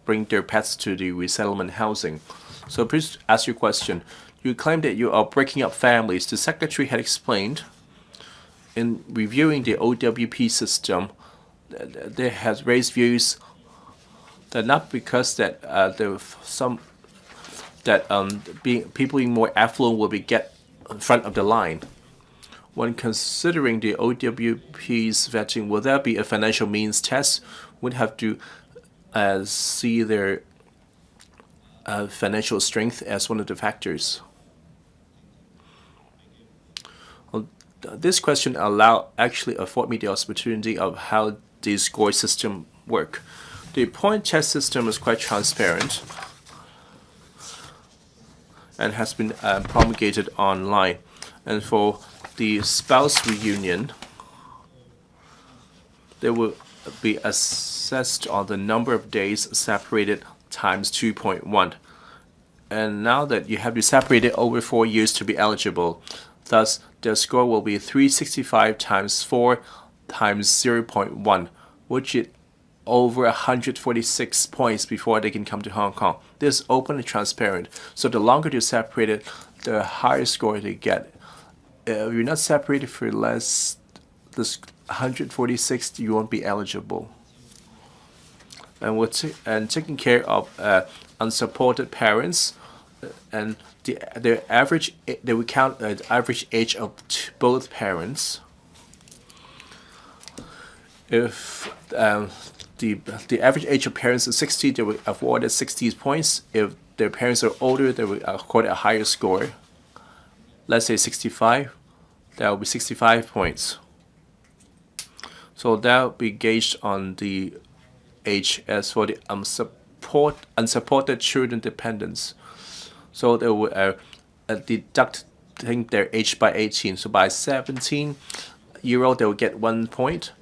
bring their pets to the resettlement housing. So please ask your question. You claim that you are breaking up families. The Secretary had explained in reviewing the OWP system, they has raised views that not because that there were some that people being more affluent will be get in front of the line. When considering the OWP's vetting, will there be a financial means test? Would have to see their financial strength as one of the factors. Well, this question actually afford me the opportunity of how the score system work. The point test system is quite transparent and has been promulgated online. And for the spouse reunion, they will be assessed on the number of days separated times 2.1. And now that you have to separate it over 4 years to be eligible, thus the score will be 365 times 4 times 0.1, which is over 146 points before they can come to Hong Kong. This is open and transparent. So the longer you separate it, the higher score they get. If you're not separated for less this 146, you won't be eligible. And taking care of unsupported parents, and the average, they will count the average age of both parents. If the average age of parents is 60, they will award 60 points. If their parents are older, they will accord a higher score. Let's say 65, that will be 65 points. So that will be gauged on the age. As for the unsupported children dependents, so they will deduct their age by 18. So by 17-year-old, they will get 1 point.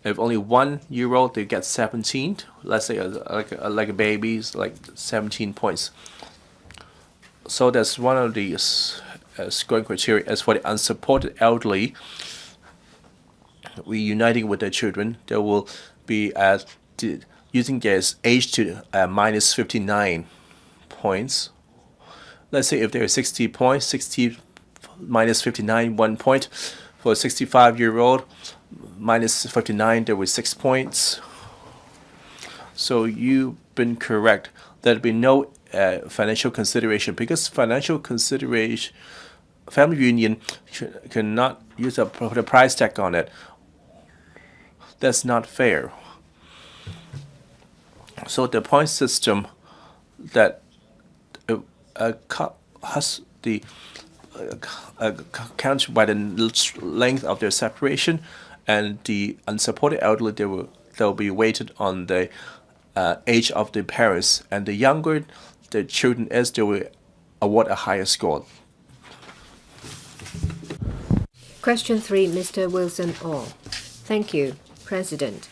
If only 1-year-old, they get 17. Let's say like a baby's like 17 points. So that's one of the scoring criteria. As for the unsupported elderly, reuniting with their children, they will be using their age to minus 59 points. Let's say if they're 60 points, 60 minus 59, 1 point. For a 65-year-old, minus 59, there were 6 points. So you've been correct. There'll be no financial consideration, because financial consideration, family reunion cannot use put a price tag on it. That's not fair. So the point system that has the counted by the length of their separation, and the unsupported elderly, they'll be weighted on the age of the parents, and the younger the children is, they will award a higher score. Question 3, Mr. Wilson OR. Thank you, President.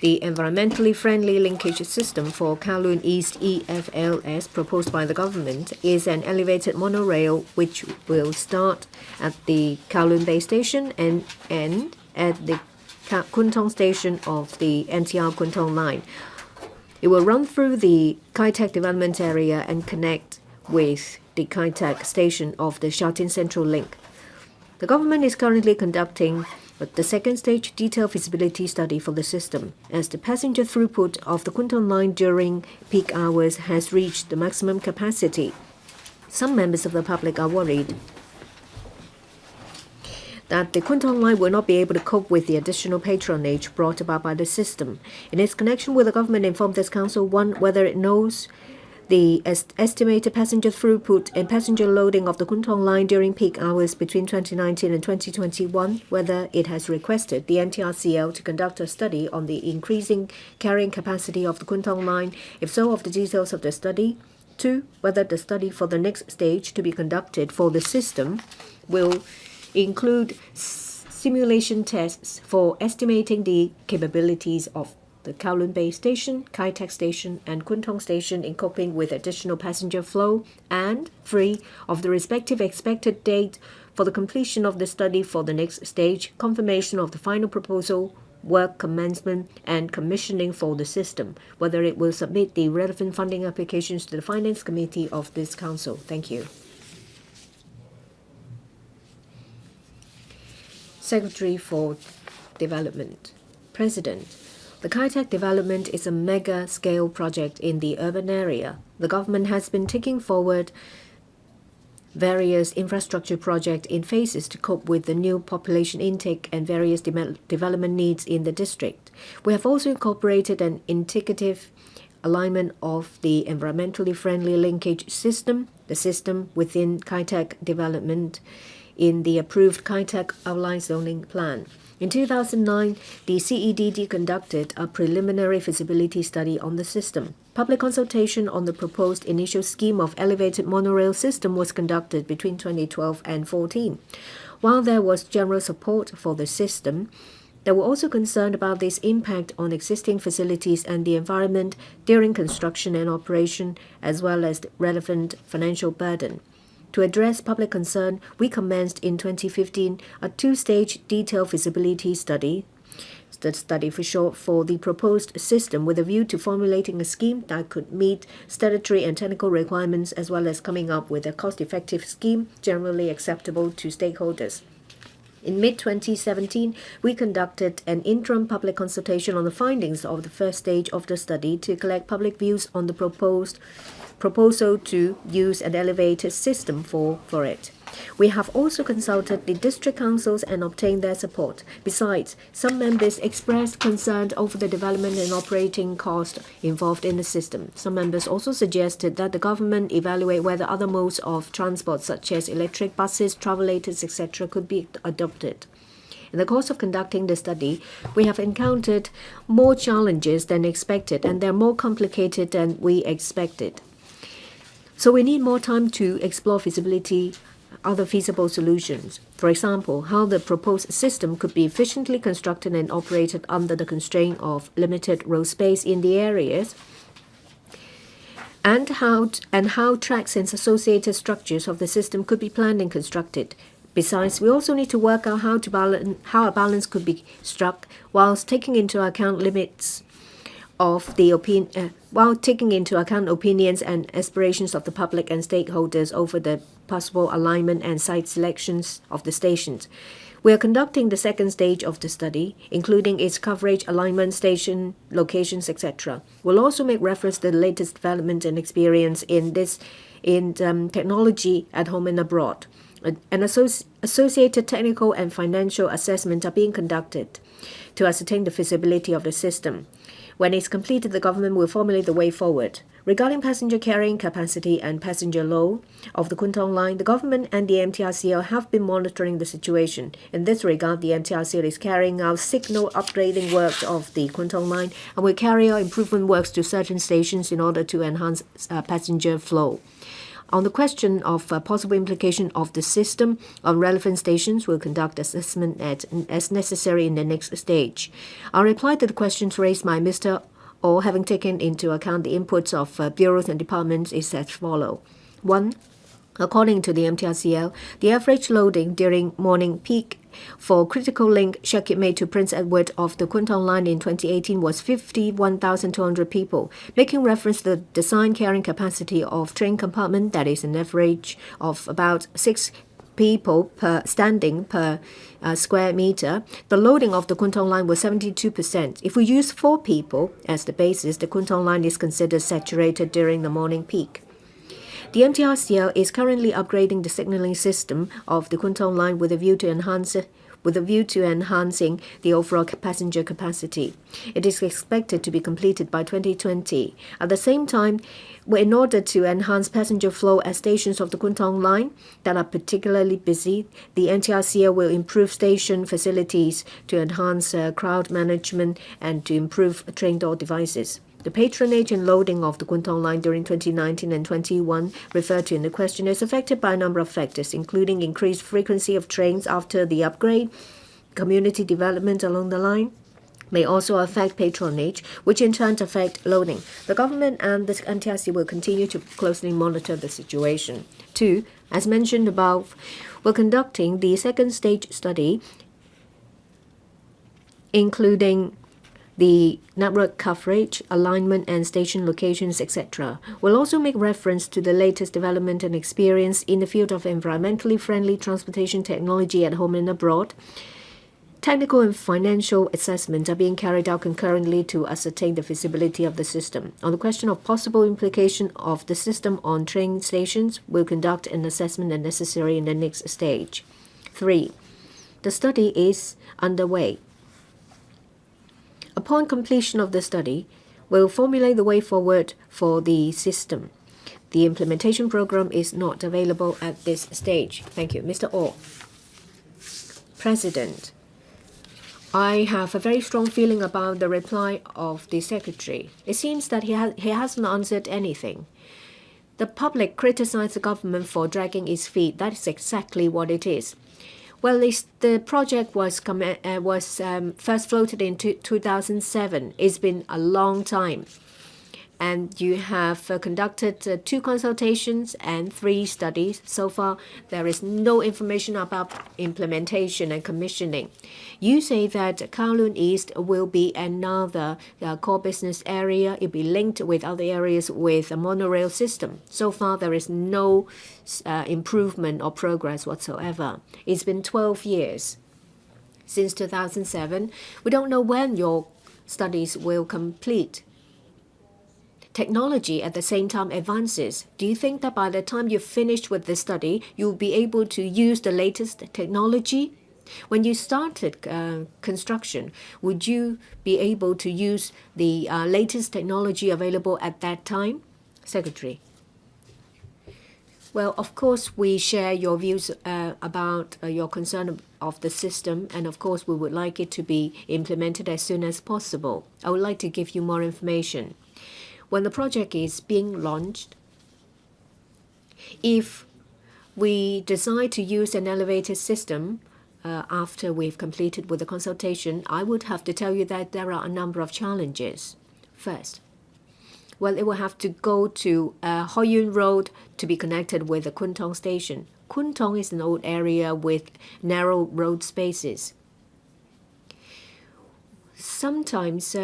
The environmentally friendly linkage system for Kowloon East EFLS proposed by the government is an elevated monorail which will start at the Kowloon Bay Station and end at the Kwun Tong Station of the NTR Kwun Tong line. It will run through the Kai Tak development area and connect with the Kai Tak station of the Sha Tin Central Link. The government is currently conducting But the second stage detailed feasibility study for the system, as the passenger throughput of the Kwun Tong line during peak hours has reached the maximum capacity. Some members of the public are worried that the Kwun Tong line will not be able to cope with the additional patronage brought about by the system. In its connection with the government informed this council, 1, whether it knows the estimated passenger throughput and passenger loading of the Kwun Tong line during peak hours between 2019 and 2021, whether it has requested the MTRCL to conduct a study on the increasing carrying capacity of the Kwun Tong line, if so, of the details of the study. 2, whether the study for the next stage to be conducted for the system will include simulation tests for estimating the capabilities of the Kowloon Bay Station, Kai Tak Station, and Kwun Tong Station in coping with additional passenger flow, and 3, of the respective expected date for the completion of the study for the next stage, confirmation of the final proposal, work commencement, and commissioning for the system, whether it will submit the relevant funding applications to the Finance Committee of this Council. Thank you. Secretary for Development. President, the Kai Tak development is a mega-scale project in the urban area. The government has been taking forward various infrastructure projects in phases to cope with the new population intake and various development needs in the district. We have also incorporated an indicative alignment of the environmentally friendly linkage system, the system within Kai Tak development, in the approved Kai Tak outline zoning plan. In 2009, the CEDD conducted a preliminary feasibility study on the system. Public consultation on the proposed initial scheme of elevated monorail system was conducted between 2012 and 2014. While there was general support for the system, there were also concerns about its impact on existing facilities and the environment during construction and operation, as well as the relevant financial burden. To address public concern, we commenced in 2015 a 2-stage detailed feasibility study, the study for short, for the proposed system, with a view to formulating a scheme that could meet statutory and technical requirements, as well as coming up with a cost-effective scheme generally acceptable to stakeholders. In mid-2017, we conducted an interim public consultation on the findings of the first stage of the study to collect public views on the proposal to use an elevated system for it. We have also consulted the district councils and obtained their support. Besides, some members expressed concern over the development and operating cost involved in the system. Some members also suggested that the government evaluate whether other modes of transport, such as electric buses, travelators, etc., could be adopted. In the course of conducting the study, we have encountered more challenges than expected, and they're more complicated than we expected. So we need more time to explore feasibility, other feasible solutions. For example, how the proposed system could be efficiently constructed and operated under the constraint of limited road space in the areas, and how tracks and associated structures of the system could be planned and constructed. Besides, we also need to work out how a balance could be struck whilst taking into account limits of the opinions and aspirations of the public and stakeholders over the possible alignment and site selections of the stations. We are conducting the second stage of the study, including its coverage, alignment, station, locations, etc. We'll also make reference to the latest development and experience in technology at home and abroad. An associated technical and financial assessment are being conducted to ascertain the feasibility of the system. When it's completed, the government will formulate the way forward. Regarding passenger carrying capacity and passenger load of the Kwun Tong line, the government and the MTRCL have been monitoring the situation. In this regard, the MTRCL is carrying out signal upgrading works of the Kwun Tong line and will carry out improvement works to certain stations in order to enhance passenger flow. On the question of possible implication of the system on relevant stations, we'll conduct assessment as necessary in the next stage. Our reply to the questions raised by Mr. OR, having taken into account the inputs of bureaus and departments, is as follows. 1. According to the MTRCL, the average loading during morning peak for critical link circuit made to Prince Edward of the Kwun Tong line in 2018 was 51,200 people, making reference to the design carrying capacity of train compartment, that is an average of about 6 people per standing per square meter, the loading of the Kwun Tong line was 72%. If we use 4 people as the basis, the Kwun Tong line is considered saturated during the morning peak. The MTRCL is currently upgrading the signaling system of the Kwun Tong line with a view to enhancing the overall passenger capacity. It is expected to be completed by 2020. At the same time, in order to enhance passenger flow at stations of the Kwun Tong line that are particularly busy, the NTRCL will improve station facilities to enhance crowd management and to improve train door devices. The patronage and loading of the Kwun Tong line during 2019 and 21 referred to in the question is affected by a number of factors, including increased frequency of trains after the upgrade, community development along the line, may also affect patronage, which in turn affect loading. The government and the NTRC will continue to closely monitor the situation. 2, as mentioned above, we're conducting the second stage study, including the network coverage, alignment and station locations, etc. We'll also make reference to the latest development and experience in the field of environmentally friendly transportation technology at home and abroad. Technical and financial assessments are being carried out concurrently to ascertain the feasibility of the system. On the question of possible implication of the system on train stations, we'll conduct an assessment as necessary in the next stage. 3. The study is underway. Upon completion of the study, we'll formulate the way forward for the system. The implementation program is not available at this stage. Thank you. Mr. Orr. President, I have a very strong feeling about the reply of the Secretary. It seems that he hasn't answered anything. The public criticized the government for dragging its feet. That is exactly what it is. Well, the project was first floated in 2007. It's been a long time. And you have conducted 2 consultations and 3 studies. So far, there is no information about implementation and commissioning. You say that Kowloon East will be another core business area. It will be linked with other areas with a monorail system. So far, there is no improvement or progress whatsoever. It's been 12 years since 2007. We don't know when your studies will complete. Technology at the same time advances. Do you think that by the time you've finished with the study, you'll be able to use the latest technology? When you started construction, would you be able to use the latest technology available at that time? Secretary. Well, of course, we share your views about your concern of the system, and of course, we would like it to be implemented as soon as possible. I would like to give you more information. When the project is being launched, if we decide to use an elevated system after we've completed with the consultation, I would have to tell you that there are a number of challenges. First, well, it will have to go to Kowloon Road to be connected with the Kwun Tong station. Kwun Tong is an old area with narrow road spaces. Sometimes,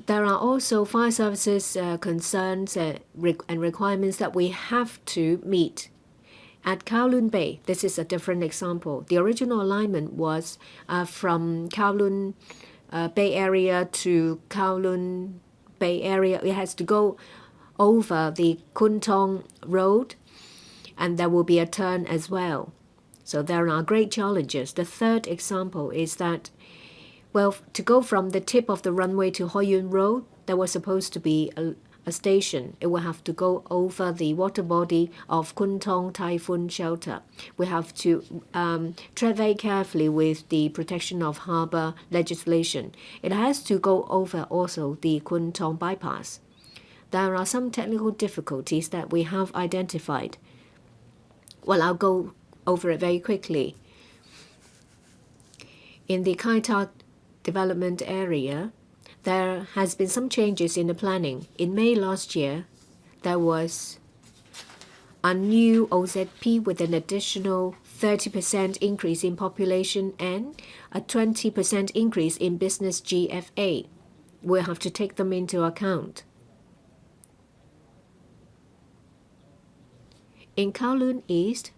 there are also fire services concerns and requirements that we have to meet. At Kowloon Bay, this is a different example. The original alignment was from Kowloon Bay area to Kowloon Bay area. It has to go over the Kwun Tong Road, and there will be a turn as well. So there are great challenges. The third example is that, well, to go from the tip of the runway to Kowloon Road, there was supposed to be a station. It will have to go over the water body of Kwun Tong Typhoon Shelter. We have to tread very carefully with the protection of harbour legislation. It has to go over also the Kwun Tong bypass. There are some technical difficulties that we have identified. Well, I'll go over it very quickly. In the Kai Tak development area, there has been some changes in the planning. In May last year, there was a new OZP with an additional 30% increase in population and a 20% increase in business GFA. We'll have to take them into account. In Kowloon East,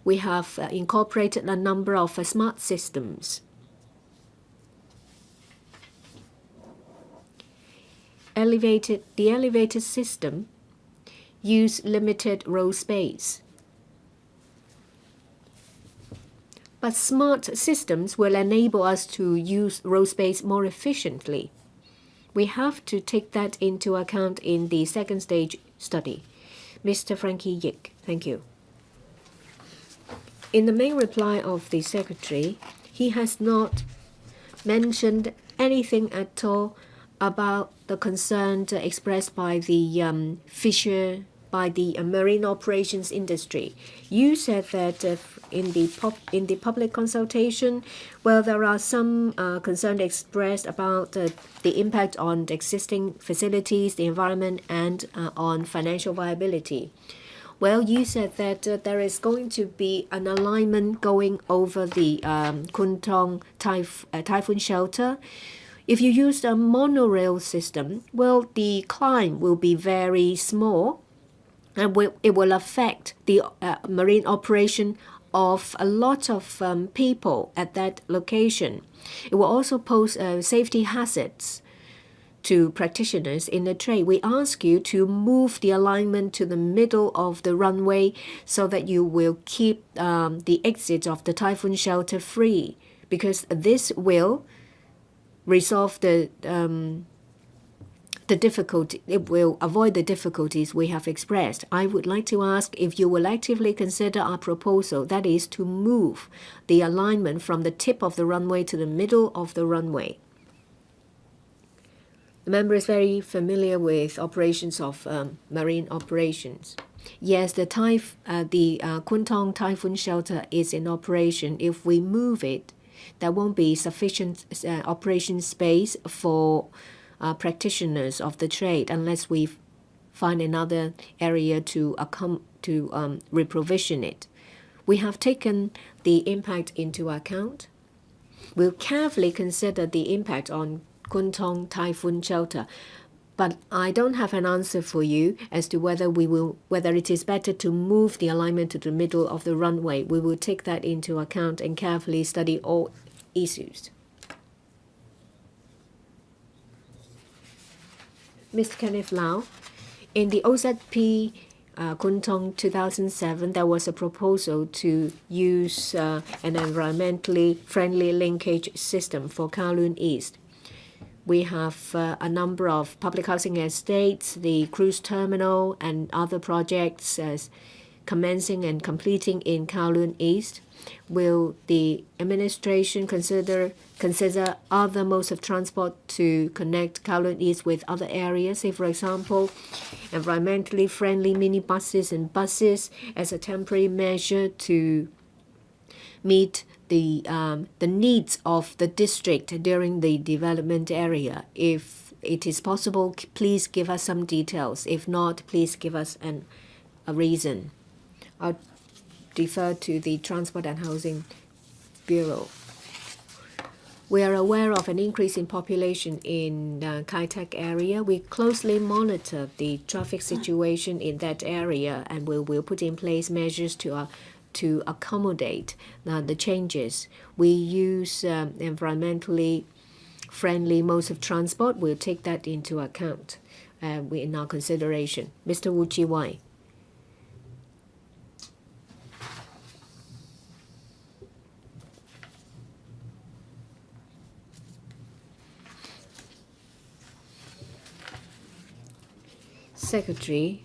we have incorporated a number of smart systems. The elevated system use limited road space. But smart systems will enable us to use road space more efficiently. We have to take that into account in the second stage study. Mr. Frankie Yik, thank you. In the main reply of the Secretary, he has not mentioned anything at all about the concern expressed by the by the marine operations industry. You said that in the public consultation, well, there are some concern expressed about the impact on the existing facilities, the environment, and on financial viability. Well, you said that there is going to be an alignment going over the Kwun typhoon shelter. If you use a monorail system, well, the climb will be very small, and it will affect the marine operation of a lot of people at that location. It will also pose safety hazards to practitioners in the trade. We ask you to move the alignment to the middle of the runway so that you will keep the exit of the typhoon shelter free, because this will resolve the difficulty. It will avoid the difficulties we have expressed. I would like to ask if you will actively consider our proposal, that is to move the alignment from the tip of the runway to the middle of the runway. The member is very familiar with operations of marine operations. Yes, the Kwun typhoon shelter is in operation. If we move it, there won't be sufficient operation space for practitioners of the trade unless we find another area to reprovision it. We have taken the impact into account. We'll carefully consider the impact on Kwun typhoon shelter, but I don't have an answer for you as to whether it is better to move the alignment to the middle of the runway. We will take that into account and carefully study all issues. Mr. Kenneth Lau, in the OZP Kwun 2007, there was a proposal to use an environmentally friendly linkage system for Kowloon East. We have a number of public housing estates, the cruise terminal, and other projects commencing and completing in Kowloon East. Will the administration consider other modes of transport to connect Kowloon East with other areas? Say, for example, environmentally friendly minibuses and buses as a temporary measure to meet the needs of the district during the development area. If it is possible, please give us some details. If not, please give us a reason. I'll defer to the Transport and Housing Bureau. We are aware of an increase in population in Kai Tak area. We closely monitor the traffic situation in that area, and we will put in place measures to accommodate the changes. We use environmentally friendly modes of transport. We'll take that into account in our consideration. Mr. WU Chi-wai. Secretary,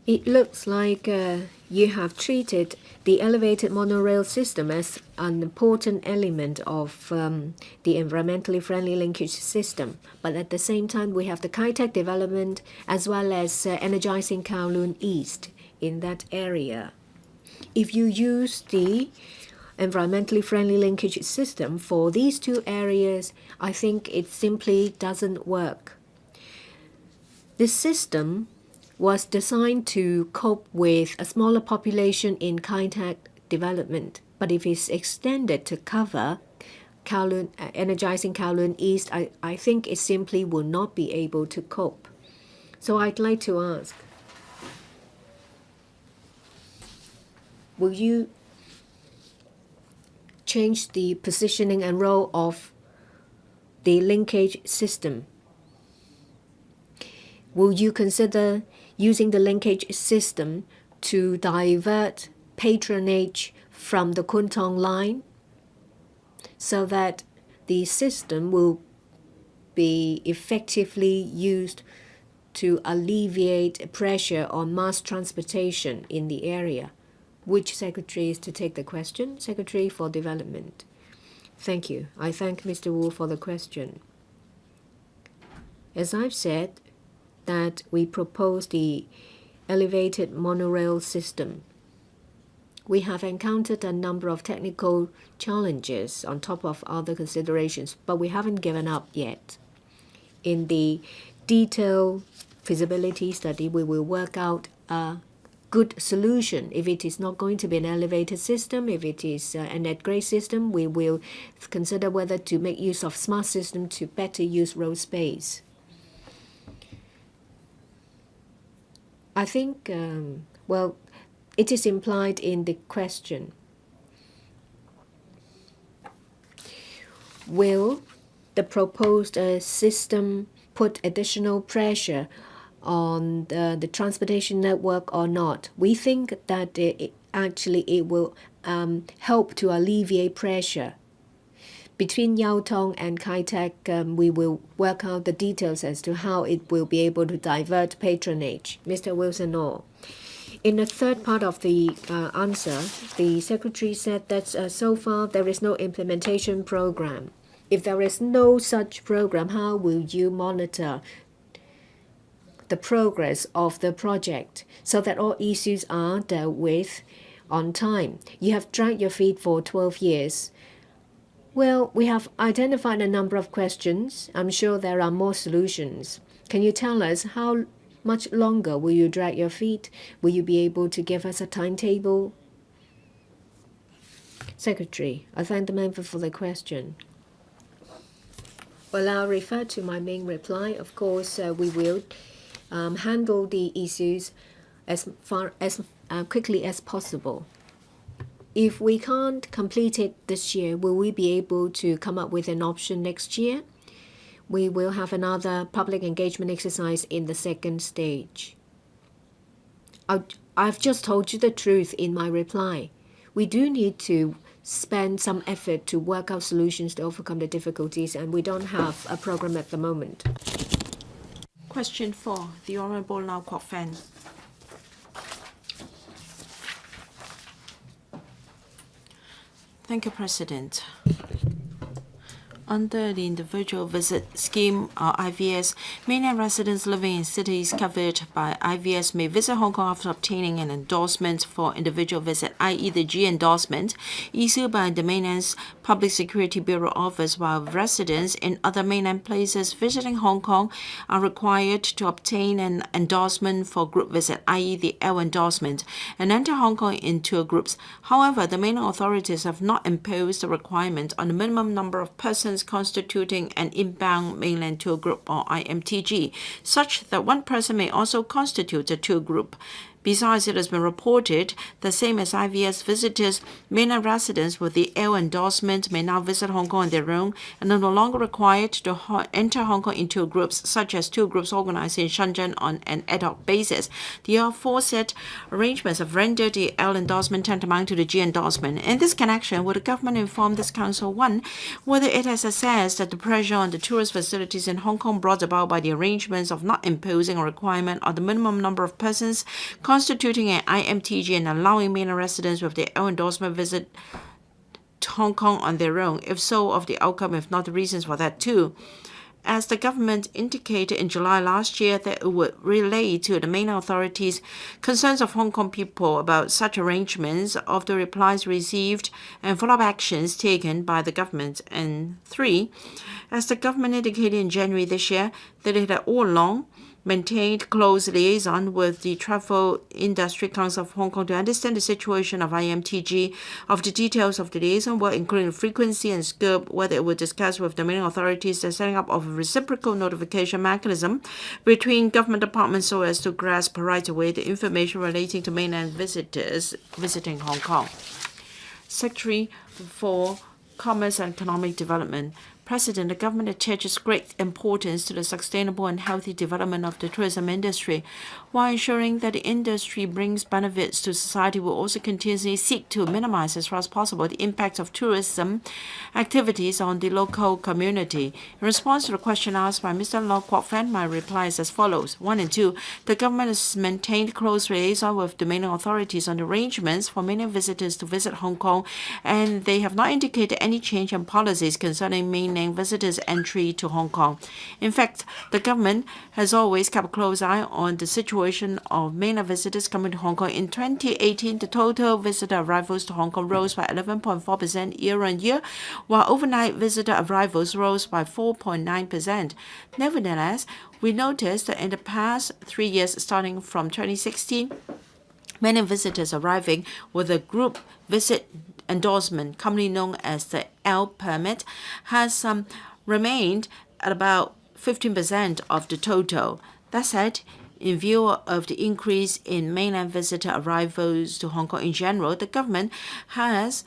it looks like you have treated the elevated monorail system as an important element of the environmentally friendly linkage system. But at the same time, we have the Kai Tak development as well as energizing Kowloon East in that area. If you use the environmentally friendly linkage system for these two areas, I think it simply doesn't work. This system was designed to cope with a smaller population in Kai Tak development, but if it's extended to cover Kowloon, energizing Kowloon East, I think it simply will not be able to cope. So I'd like to ask, will you change the positioning and role of the linkage system? Will you consider using the linkage system to divert patronage from the Kwun Tong line so that the system will be effectively used to alleviate pressure on mass transportation in the area? Which secretary is to take the question? Secretary for Development. Thank you. I thank Mr. Wu for the question. As I've said, that we propose the elevated monorail system. We have encountered a number of technical challenges on top of other considerations, but we haven't given up yet. In the detailed feasibility study, we will work out a good solution. If it is not going to be an elevated system, if it is a net grade system, we will consider whether to make use of smart system to better use road space. I think, well, it is implied in the question. Will the proposed system put additional pressure on the transportation network or not? We think that it will help to alleviate pressure. Between Yau Tong and Kai Tak, we will work out the details as to how it will be able to divert patronage. Mr. Wilson OR. In the third part of the answer, the Secretary said that so far there is no implementation program. If there is no such program, how will you monitor the progress of the project so that all issues are dealt with on time? You have dragged your feet for 12 years. Well, we have identified a number of questions. I'm sure there are more solutions. Can you tell us how much longer will you drag your feet? Will you be able to give us a timetable? Secretary, I thank the member for the question. Well, I'll refer to my main reply. Of course, we will handle the issues as quickly as possible. If we can't complete it this year, will we be able to come up with an option next year? We will have another public engagement exercise in the second stage. I've just told you the truth in my reply. We do need to spend some effort to work out solutions to overcome the difficulties, and we don't have a program at the moment. Question 4, the Honourable LAU Kwok-fan. Thank you, President. Under the Individual Visit Scheme, or IVS, mainland residents living in cities covered by IVS may visit Hong Kong after obtaining an endorsement for individual visit, i.e. the G endorsement, issued by the Mainland's Public Security Bureau Office, while residents in other mainland places visiting Hong Kong are required to obtain an endorsement for group visit, i.e. the L endorsement, and enter Hong Kong in tour groups. However, the mainland authorities have not imposed a requirement on the minimum number of persons constituting an inbound mainland tour group, or IMTG, such that one person may also constitute a tour group. Besides, it has been reported that same as IVS visitors, mainland residents with the L endorsement may now visit Hong Kong on their own and are no longer required to enter Hong Kong in tour groups, such as tour groups organized in Shenzhen on an ad hoc basis. The aforesaid arrangements have rendered the L endorsement tantamount to the G endorsement. In this connection, would the government inform this Council, 1, whether it has assessed that the pressure on the tourist facilities in Hong Kong brought about by the arrangements of not imposing a requirement on the minimum number of persons constituting an IMTG and allowing mainland residents with their own endorsement visit to Hong Kong on their own? If so, of the outcome, if not the reasons for that too. As the government indicated in July last year that it would relay to the mainland authorities concerns of Hong Kong people about such arrangements, of the replies received and follow-up actions taken by the government. And 3, as the government indicated in January this year that it had all along maintained close liaison with the Travel Industry Council of Hong Kong to understand the situation of IMTG. Of the details of the liaison were including frequency and scope, whether it would discuss with domain authorities the setting up of a reciprocal notification mechanism between government departments so as to grasp right away the information relating to mainland visitors visiting Hong Kong. Secretary for Commerce and Economic Development. President, the government attaches great importance to the sustainable and healthy development of the tourism industry. While ensuring that the industry brings benefits to society, will also continuously seek to minimize as far as possible the impact of tourism activities on the local community. In response to the question asked by Mr. LAU Kwok-fan, my reply is as follows. 1 and 2, the government has maintained close liaison with domain authorities on arrangements for many visitors to visit Hong Kong, and they have not indicated any change in policies concerning mainland visitors' entry to Hong Kong. In fact, the government has always kept a close eye on the situation of mainland visitors coming to Hong Kong. In 2018, the total visitor arrivals to Hong Kong rose by 11.4% year-on-year, while overnight visitor arrivals rose by 4.9%. Nevertheless, we noticed that in the past 3 years, starting from 2016, many visitors arriving with a group visit endorsement, commonly known as the L permit, has remained at about 15% of the total. That said, in view of the increase in mainland visitor arrivals to Hong Kong in general, the government has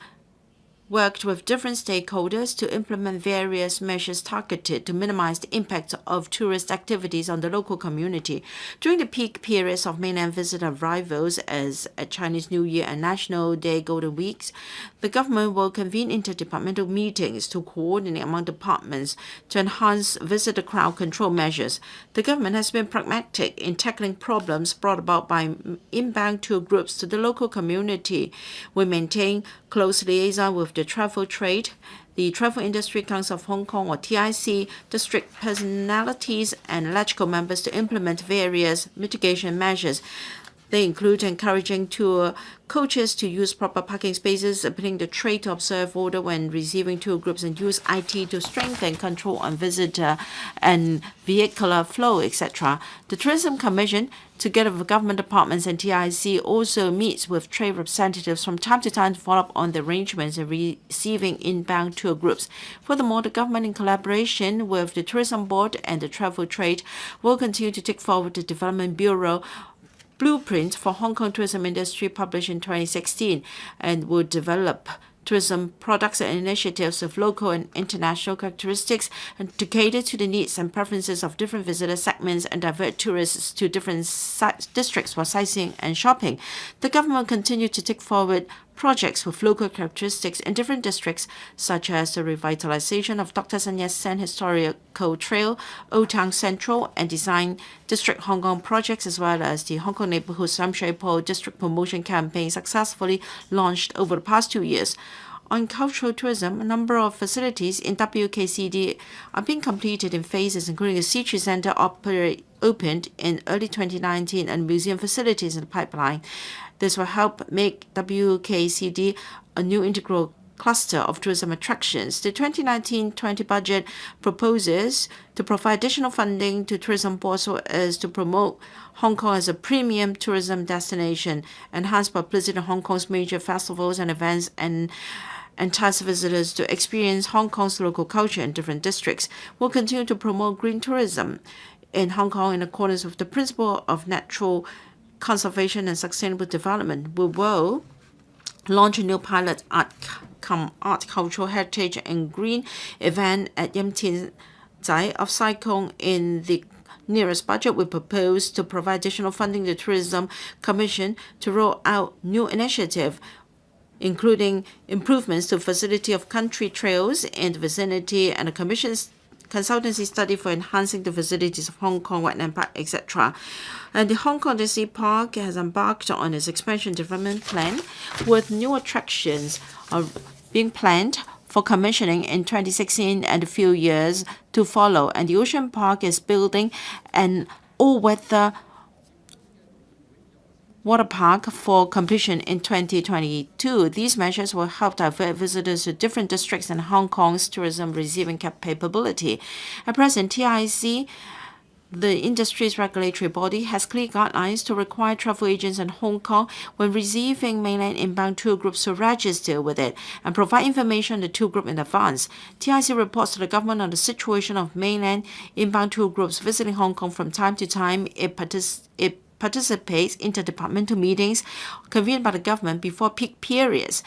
worked with different stakeholders to implement various measures targeted to minimize the impact of tourist activities on the local community. During the peak periods of mainland visitor arrivals, as at Chinese New Year and National Day Golden Weeks, the government will convene interdepartmental meetings to coordinate among departments to enhance visitor crowd control measures. The government has been pragmatic in tackling problems brought about by inbound tour groups to the local community. We maintain close liaison with the travel trade, the Travel Industry Council of Hong Kong or TIC, district personalities and electrical members to implement various mitigation measures. They include encouraging tour coaches to use proper parking spaces, appealing the trade to observe order when receiving tour groups, and use IT to strengthen control on visitor and vehicular flow, etc. The Tourism Commission, together with government departments and TIC, also meets with trade representatives from time to time to follow up on the arrangements and receiving inbound tour groups. Furthermore, the government, in collaboration with the Tourism Board and the Travel Trade, will continue to take forward the Development Bureau Blueprint for Hong Kong tourism industry published in 2016 and will develop tourism products and initiatives with local and international characteristics and to cater to the needs and preferences of different visitor segments and divert tourists to different districts for sightseeing and shopping. The government will continue to take forward projects with local characteristics in different districts, such as the revitalization of Dr. Sun Yat-sen Historical Trail, Old Town Central, and Design District Hong Kong projects, as well as the Hong Kong Neighborhood Sam Shui Po District Promotion Campaign successfully launched over the past 2 years. On cultural tourism, a number of facilities in WKCD are being completed in phases, including a Sea Tree Center opened in early 2019 and museum facilities in the pipeline. This will help make WKCD a new integral cluster of tourism attractions. The 2019-20 budget proposes to provide additional funding to tourism boards so as to promote Hong Kong as a premium tourism destination, enhance publicity of Hong Kong's major festivals and events, and entice visitors to experience Hong Kong's local culture in different districts. We'll continue to promote green tourism in Hong Kong in accordance with the principle of natural conservation and sustainable development. We will launch a new pilot art cultural heritage and green event at Yam Tien Zai of Chi-kwong. In the nearest budget, we propose to provide additional funding to the Tourism Commission to roll out new initiative, including improvements to facility of country trails in the vicinity and the Commission's consultancy study for enhancing the facilities of Hong Kong Wetland Park, etc. And the Hong Kong Disney Park has embarked on its expansion development plan, with new attractions being planned for commissioning in 2016 and a few years to follow. And the Ocean Park is building an all-weather water park for completion in 2022. These measures will help divert visitors to different districts in Hong Kong's tourism receiving capability. At present, TIC the industry's regulatory body has clear guidelines to require travel agents in Hong Kong when receiving mainland inbound tour groups to register with it and provide information on the tour group in advance. TIC reports to the government on the situation of mainland inbound tour groups visiting Hong Kong from time to time. It participates in interdepartmental meetings convened by the government before peak periods,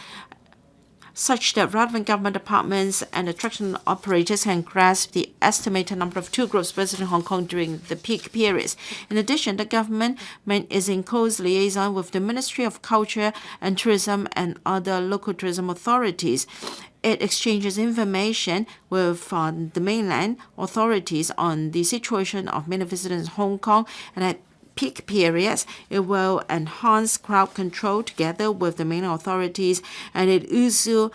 such that relevant government departments and attraction operators can grasp the estimated number of tour groups visiting Hong Kong during the peak periods. In addition, the government is in close liaison with the Ministry of Culture and Tourism and other local tourism authorities. It exchanges information with the mainland authorities on the situation of mainland visitors in Hong Kong, and at peak periods, it will enhance crowd control together with the mainland authorities, and it issues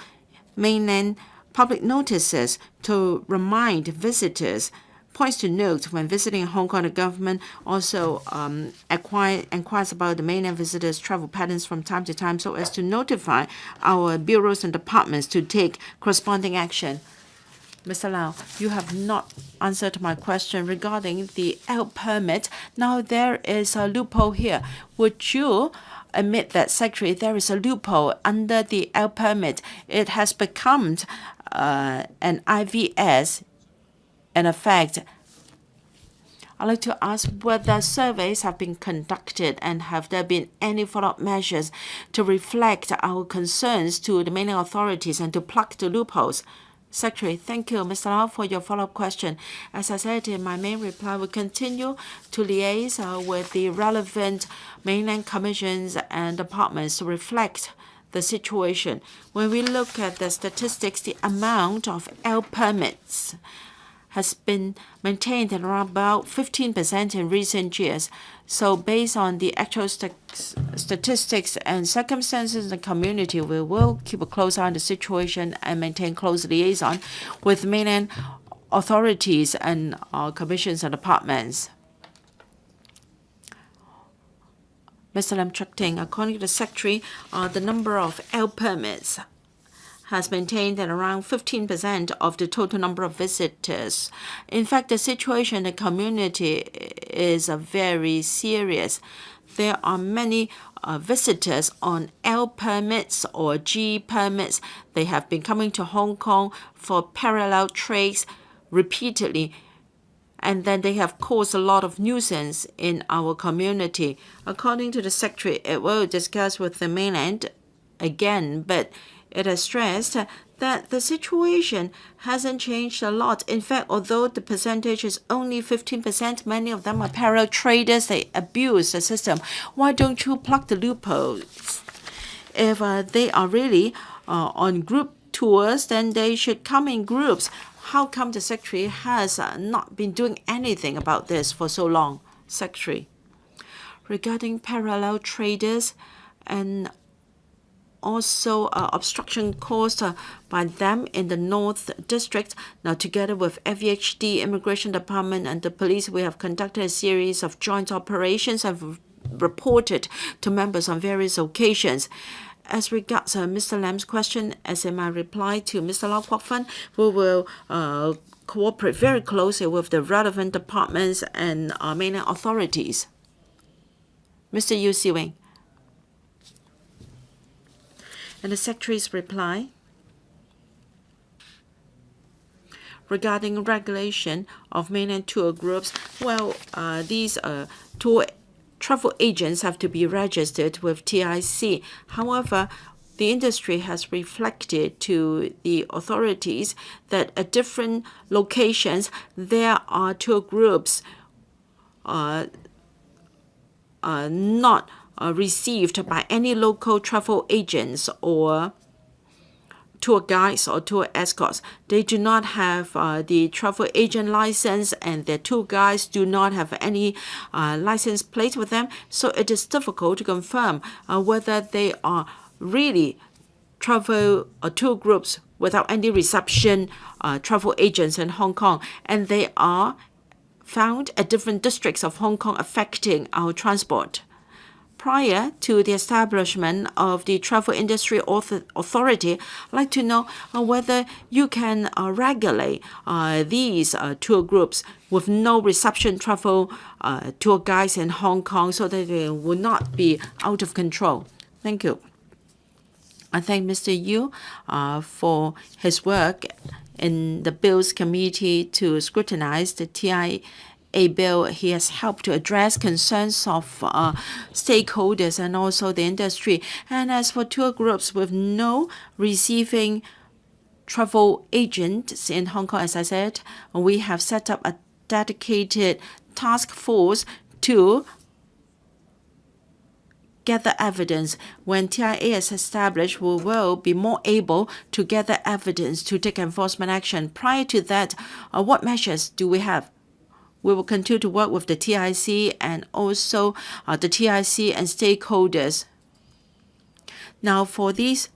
mainland public notices to remind visitors. Points to note when visiting Hong Kong, the government also inquires about the mainland visitors' travel patterns from time to time so as to notify our bureaus and departments to take corresponding action. Mr. Lau, you have not answered my question regarding the L permit. Now there is a loophole here. Would you admit that, Secretary, there is a loophole under the L permit? It has become an IVS in effect. I'd like to ask whether surveys have been conducted and have there been any follow-up measures to reflect our concerns to the mainland authorities and to plug the loopholes. Secretary, thank you, Mr. Lau, for your follow-up question. As I said in my main reply, we continue to liaise with the relevant mainland commissions and departments to reflect the situation. When we look at the statistics, the amount of L permits has been maintained at around about 15% in recent years. So based on the actual statistics and circumstances in the community, we will keep a close eye on the situation and maintain close liaison with mainland authorities and commissions and departments. Mr. Lam Chuk Ting, according to the Secretary, the number of L permits has maintained at around 15% of the total number of visitors. In fact, the situation in the community is very serious. There are many visitors on L permits or G permits. They have been coming to Hong Kong for parallel trades repeatedly, and then they have caused a lot of nuisance in our community. According to the Secretary, it will discuss with the mainland again, but it has stressed that the situation hasn't changed a lot. In fact, although the percentage is only 15%, many of them are parallel traders. They abuse the system. Why don't you plug the loopholes? If they are really on group tours, then they should come in groups. How come the Secretary has not been doing anything about this for so long? Secretary, regarding parallel traders and also obstruction caused by them in the North District. Now, together with FVHD, Immigration Department, and the police, we have conducted a series of joint operations and have reported to members on various occasions. As regards Mr. Lam's question, as in my reply to Mr. LAU Kwok-fan, we will cooperate very closely with the relevant departments and mainland authorities. Mr. Yu Si-wing. And the Secretary's reply regarding regulation of mainland tour groups. Well, these travel agents have to be registered with TIC. However, the industry has reflected to the authorities that at different locations there are tour groups not received by any local travel agents or tour guides or tour escorts. They do not have the travel agent license, and their tour guides do not have any license plate with them. So it is difficult to confirm whether they are really travel or tour groups without any reception travel agents in Hong Kong, and they are found at different districts of Hong Kong affecting our transport. Prior to the establishment of the Travel Industry Authority, I'd like to know whether you can regulate these tour groups with no reception travel tour guides in Hong Kong so that they will not be out of control. Thank you. I thank Mr. Yu for his work in the Bills Committee to scrutinize the TIA bill. He has helped to address concerns of stakeholders and also the industry. And as for tour groups with no receiving travel agents in Hong Kong, as I said, we have set up a dedicated task force to gather evidence. When TIA is established, we will be more able to gather evidence to take enforcement action. Prior to that, what measures do we have? We will continue to work with the TIC and also the TIC and stakeholders. Now, for these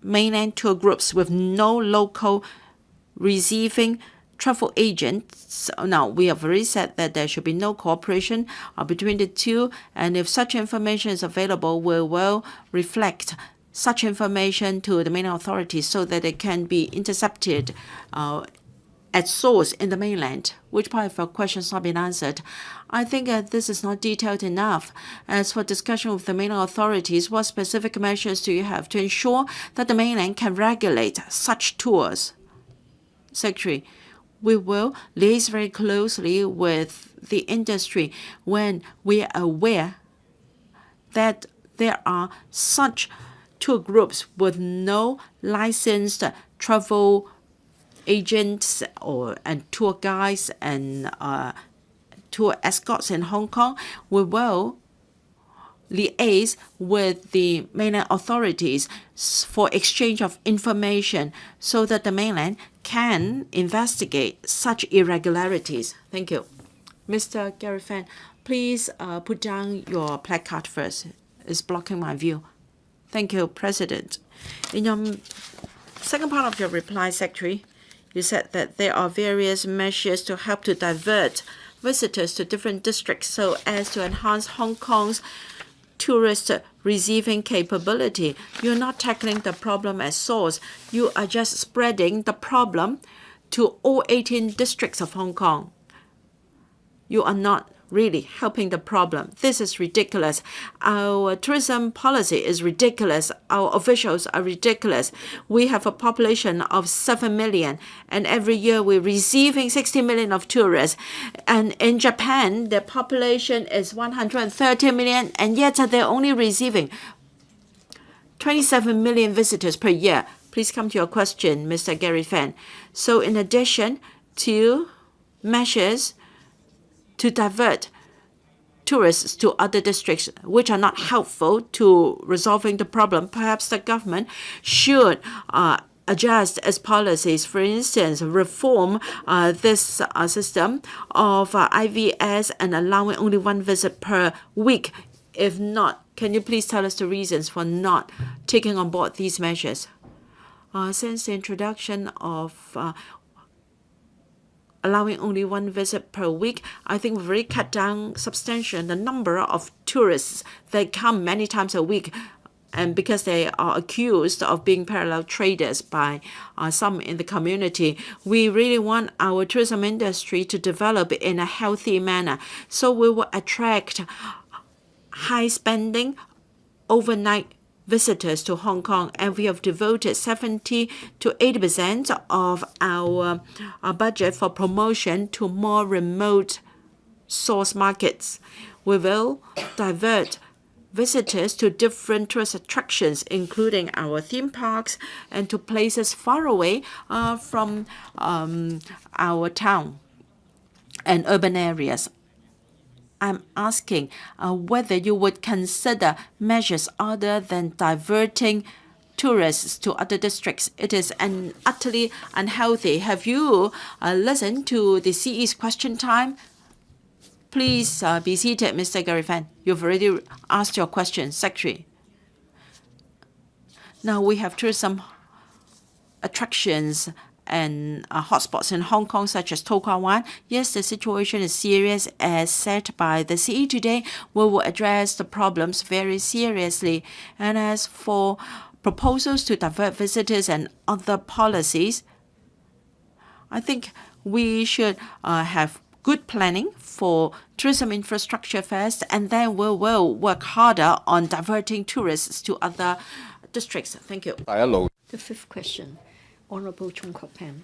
mainland tour groups with no local receiving travel agents, now we have already said that there should be no cooperation between the two, and if such information is available, we will reflect such information to the mainland authorities so that it can be intercepted at source in the mainland. Which part of your question has not been answered? I think this is not detailed enough. As for discussion with the mainland authorities, what specific measures do you have to ensure that the mainland can regulate such tours? Secretary, we will liaise very closely with the industry when we are aware that there are such tour groups with no licensed travel agents and tour guides and tour escorts in Hong Kong. We will liaise with the mainland authorities for exchange of information so that the mainland can investigate such irregularities. Thank you. Mr. Gary Fan, please put down your placard first. It's blocking my view. Thank you, President. In your second part of your reply, Secretary, you said that there are various measures to help to divert visitors to different districts so as to enhance Hong Kong's tourist receiving capability. You're not tackling the problem at source. You are just spreading the problem to all 18 districts of Hong Kong. You are not really helping the problem. This is ridiculous. Our tourism policy is ridiculous. Our officials are ridiculous. We have a population of 7 million, and every year we're receiving 60 million of tourists. And in Japan, the population is 130 million, and yet they're only receiving 27 million visitors per year. Please come to your question, Mr. Gary Fan. So in addition to measures to divert tourists to other districts which are not helpful to resolving the problem, perhaps the government should adjust its policies. For instance, reform this system of IVS and allowing only one visit per week. If not, can you please tell us the reasons for not taking on board these measures? Since the introduction of allowing only one visit per week, I think we've already cut down substantially the number of tourists that come many times a week, and because they are accused of being parallel traders by some in the community. We really want our tourism industry to develop in a healthy manner, so we will attract high spending overnight visitors to Hong Kong, and we have devoted 70 to 80% of our budget for promotion to more remote source markets. We will divert visitors to different tourist attractions, including our theme parks, and to places far away from our town and urban areas. I'm asking whether you would consider measures other than diverting tourists to other districts. It is utterly unhealthy. Have you listened to the CE's question time? Please be seated, Mr. Gary Fan. You've already asked your question, Secretary. Now we have tourism attractions and hotspots in Hong Kong, such as To Kwa Wan. Yes, the situation is serious. As said by the CE today, we will address the problems very seriously. And as for proposals to divert visitors and other policies, I think we should have good planning for tourism infrastructure first, and then we will work harder on diverting tourists to other districts. Thank you. The fifth question, Honorable CHUNG Kwok-pan.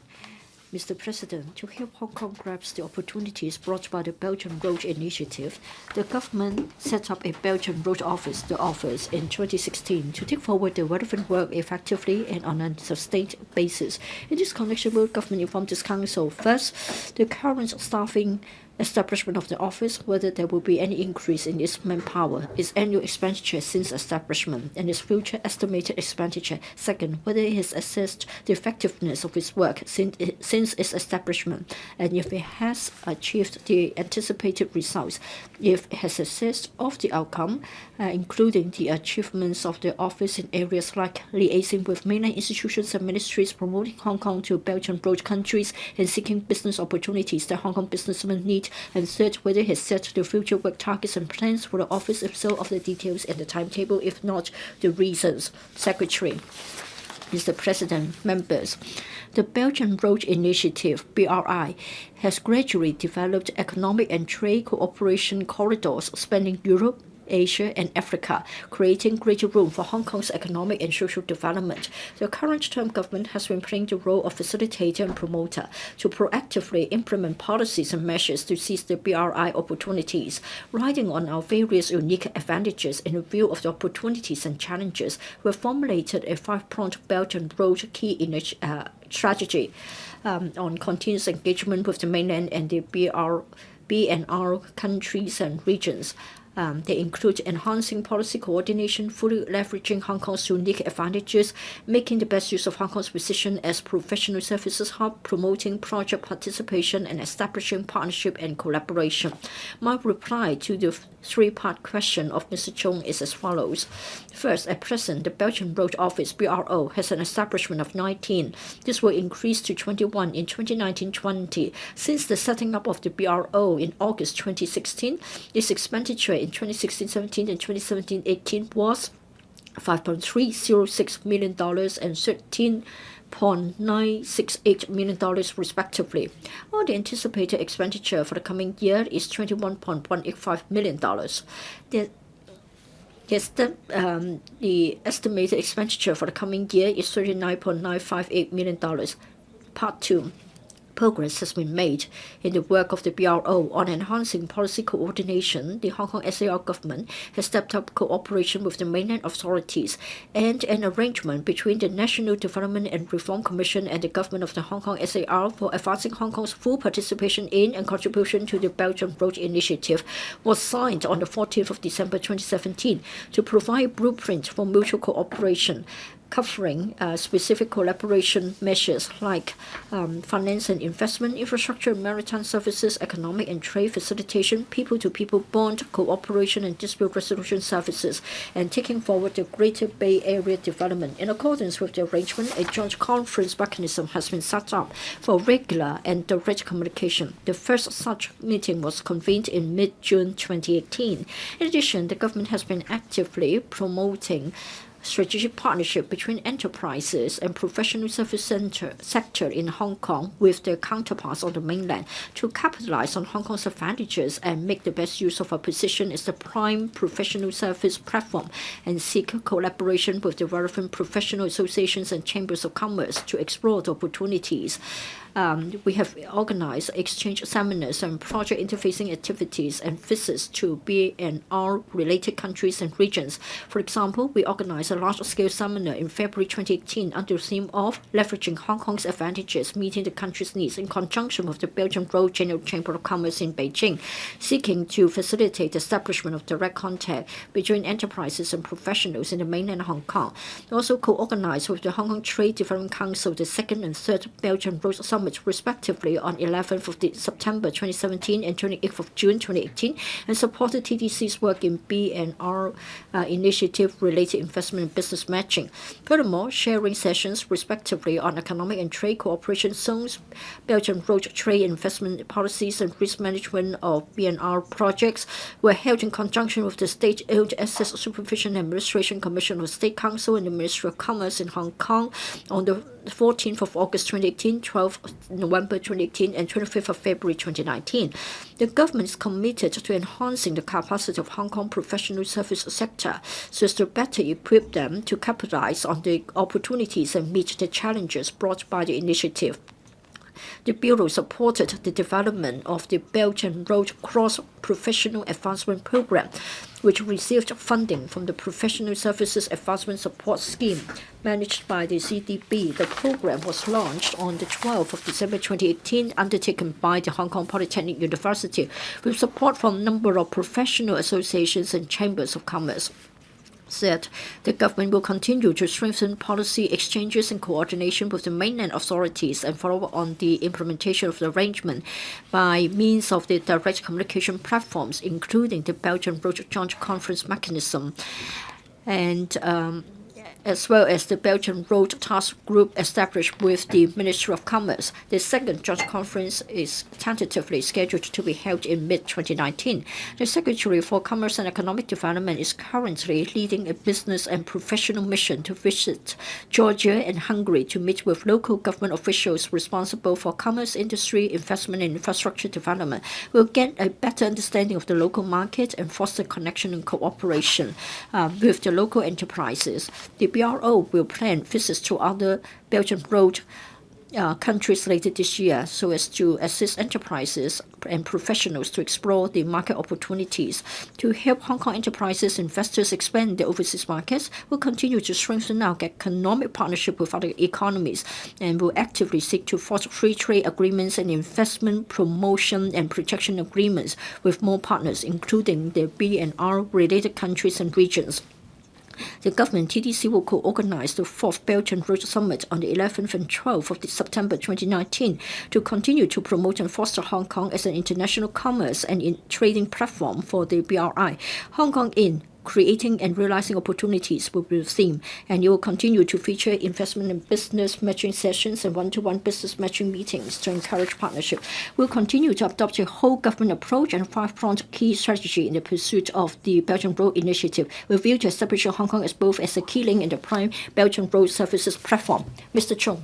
Mr. President, to help Hong Kong grasp the opportunities brought by the Belt and Road Initiative, the government set up a Belt and Road Office, the office, in 2016 to take forward the relevant work effectively and on a sustained basis. In this connection, will government inform this council first, the current staffing establishment of the office, whether there will be any increase in its manpower, its annual expenditure since establishment, and its future estimated expenditure. Second, whether it has assessed the effectiveness of its work since its establishment, and if it has achieved the anticipated results. If it has assessed of the outcome, including the achievements of the office in areas like liaising with mainland institutions and ministries, promoting Hong Kong to Belt and Road countries, and seeking business opportunities that Hong Kong businessmen need. And third, whether it has set the future work targets and plans for the office, if so, of the details and the timetable, if not, the reasons. Secretary. Mr. President, members, the Belt and Road Initiative, BRI, has gradually developed economic and trade cooperation corridors spanning Europe, Asia, and Africa, creating greater room for Hong Kong's economic and social development. The current term government has been playing the role of facilitator and promoter to proactively implement policies and measures to seize the BRI opportunities. Riding on our various unique advantages in view of the opportunities and challenges, we have formulated a five-pronged Belt and Road key strategy on continuous engagement with the mainland and the BNR countries and regions. They include enhancing policy coordination, fully leveraging Hong Kong's unique advantages, making the best use of Hong Kong's position as professional services hub, promoting project participation, and establishing partnership and collaboration. My reply to the three-part question of Mr. Cheung is as follows. First, at present, the Belt and Road Office, BRO, has an establishment of 19. This will increase to 21 in 2019-20. Since the setting up of the BRO in August 2016, its expenditure in 2016-17 and 2017-18 was $5.306 million and $13.968 million respectively. While the anticipated expenditure for the coming year is $21.185 million. The estimated expenditure for the coming year is $39.958 million. Part 2. Progress has been made in the work of the BRO on enhancing policy coordination. The Hong Kong SAR government has stepped up cooperation with the mainland authorities, and an arrangement between the National Development and Reform Commission and the government of the Hong Kong SAR for advancing Hong Kong's full participation in and contribution to the Belt and Road Initiative was signed on the 14th of December 2017 to provide blueprint for mutual cooperation, covering specific collaboration measures like finance and investment, infrastructure and maritime services, economic and trade facilitation, people-to-people bond cooperation and dispute resolution services, and taking forward the Greater Bay Area development. In accordance with the arrangement, a joint conference mechanism has been set up for regular and direct communication. The first such meeting was convened in mid-June 2018. In addition, the government has been actively promoting strategic partnership between enterprises and professional service sector in Hong Kong with their counterparts on the mainland to capitalize on Hong Kong's advantages and make the best use of our position as the prime professional service platform, and seek collaboration with the relevant professional associations and chambers of commerce to explore the opportunities. We have organized exchange seminars and project interfacing activities and visits to BNR related countries and regions. For example, we organized a large-scale seminar in February 2018 under the theme of leveraging Hong Kong's advantages, meeting the country's needs, in conjunction with the Belt and Road General Chamber of Commerce in Beijing, seeking to facilitate the establishment of direct contact between enterprises and professionals in the mainland Hong Kong. We also co-organized with the Hong Kong Trade Development Council the second and third Belt and Road Summit Summit, respectively, on 11th of September 2017 and 28th of June 2018, and supported TDC's work in B&R initiative-related investment and business matching. Furthermore, sharing sessions, respectively, on economic and trade cooperation zones, Belt and Road trade investment policies, and risk management of B&R projects were held in conjunction with the State-Owned Assets Supervision and Administration Commission of State Council and the Ministry of Commerce in Hong Kong on the 14th of August 2018, 12th November 2018, and 25th of February 2019. The government is committed to enhancing the capacity of Hong Kong professional service sector so as to better equip them to capitalize on the opportunities and meet the challenges brought by the initiative. The Bureau supported the development of the Belt and Road Cross-Professional Advancement Program, which received funding from the Professional Services Advancement Support Scheme managed by the CDB. The program was launched on the 12th of December 2018, undertaken by the Hong Kong Polytechnic University, with support from a number of professional associations and chambers of commerce. Said the government will continue to strengthen policy exchanges and coordination with the mainland authorities and follow on the implementation of the arrangement by means of the direct communication platforms, including the Belt and Road Joint Conference Mechanism, and as well as the Belt and Road Task Group established with the Ministry of Commerce. The second joint conference is tentatively scheduled to be held in mid-2019. The Secretary for Commerce and Economic Development is currently leading a business and professional mission to visit Georgia and Hungary to meet with local government officials responsible for commerce, industry, investment, and infrastructure development. We'll get a better understanding of the local market and foster connection and cooperation with the local enterprises. The BRO will plan visits to other Belt and Road countries later this year so as to assist enterprises and professionals to explore the market opportunities. To help Hong Kong enterprises and investors expand their overseas markets, we'll continue to strengthen our economic partnership with other economies and will actively seek to forge free trade agreements and investment promotion and protection agreements with more partners, including the B&R related countries and regions. The government TDC will co-organize the 4th Belt and Road Summit on the 11th and 12th of September 2019 to continue to promote and foster Hong Kong as an international commerce and trading platform for the BRI. Hong Kong in creating and realizing opportunities will be the theme, and it will continue to feature investment and business matching sessions and one-to-one business matching meetings to encourage partnership. We'll continue to adopt a whole government approach and five-pronged key strategy in the pursuit of the Belt and Road Initiative, with view to establishing Hong Kong as both as a key link in the prime Belt and Road services platform. Mr. Cheung.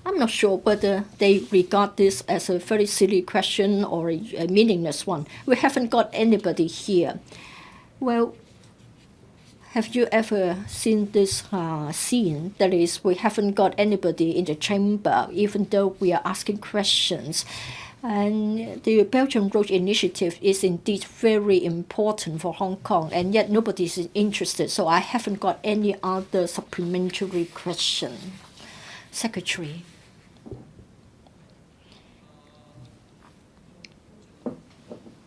I'm not sure whether they regard this as a very silly question or a meaningless one. We haven't got anybody here. Well, have you ever seen this scene? That is, we haven't got anybody in the chamber, even though we are asking questions. And the Belt and Road Initiative is indeed very important for Hong Kong, and yet nobody is interested, so I haven't got any other supplementary question. Secretary.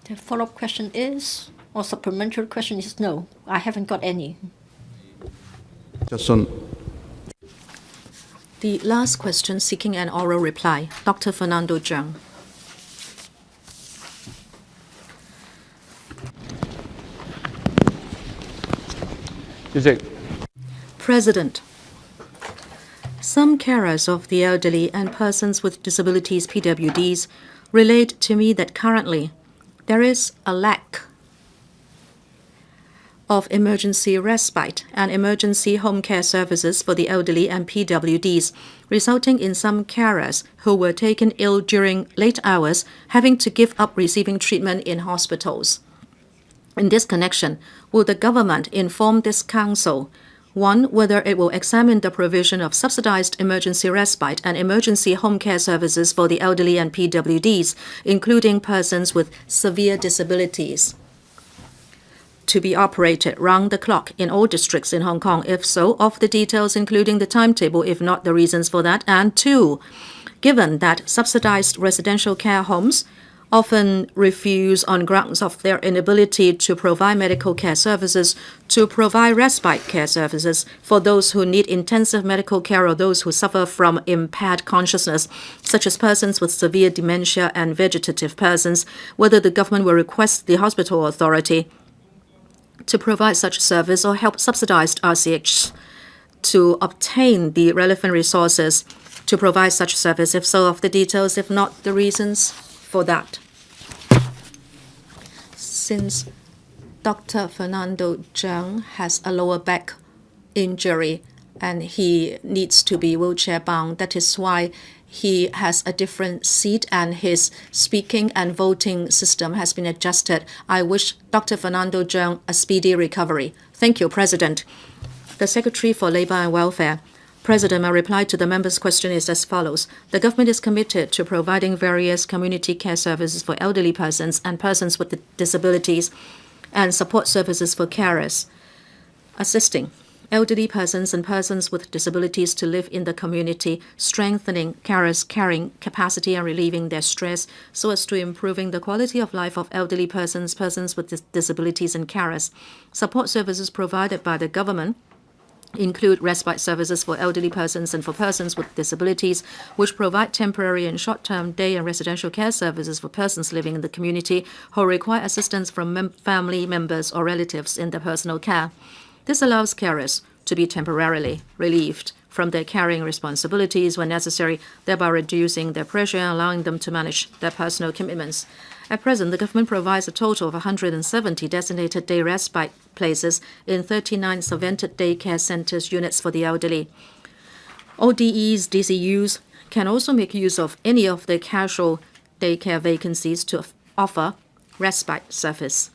The follow-up question is? Or supplementary question is no, I haven't got any. The last question seeking an oral reply, Dr. Fernando CHEUNG. President, some carers of the elderly and persons with disabilities PWDs relate to me that currently there is a lack of emergency respite and emergency home care services for the elderly and PWDs, resulting in some carers who were taken ill during late hours having to give up receiving treatment in hospitals. In this connection, will the government inform this council, one, whether it will examine the provision of subsidized emergency respite and emergency home care services for the elderly and PWDs, including persons with severe disabilities, to be operated round the clock in all districts in Hong Kong? If so, of the details including the timetable, if not the reasons for that. And two, given that subsidized residential care homes often refuse on grounds of their inability to provide medical care services, to provide respite care services for those who need intensive medical care or those who suffer from impaired consciousness, such as persons with severe dementia and vegetative persons, whether the government will request the hospital authority to provide such service or help subsidize RCH to obtain the relevant resources to provide such service. If so, of the details, if not, the reasons for that. Since Dr. Fernando CHEUNG has a lower back injury and he needs to be wheelchair bound, that is why he has a different seat and his speaking and voting system has been adjusted. I wish Dr. Fernando CHEUNG a speedy recovery. Thank you, President. The Secretary for Labour and Welfare. President, my reply to the member's question is as follows. The government is committed to providing various community care services for elderly persons and persons with disabilities and support services for carers, assisting elderly persons and persons with disabilities to live in the community, strengthening carers' caring capacity and relieving their stress so as to improving the quality of life of elderly persons, persons with disabilities and carers. Support services provided by the government include respite services for elderly persons and for persons with disabilities, which provide temporary and short-term day and residential care services for persons living in the community who require assistance from family members or relatives in their personal care. This allows carers to be temporarily relieved from their caring responsibilities when necessary, thereby reducing their pressure and allowing them to manage their personal commitments. At present, the government provides a total of 170 designated day respite places in 39 subvented day care centers units for the elderly. ODEs, DCUs can also make use of any of the casual daycare vacancies to offer respite service.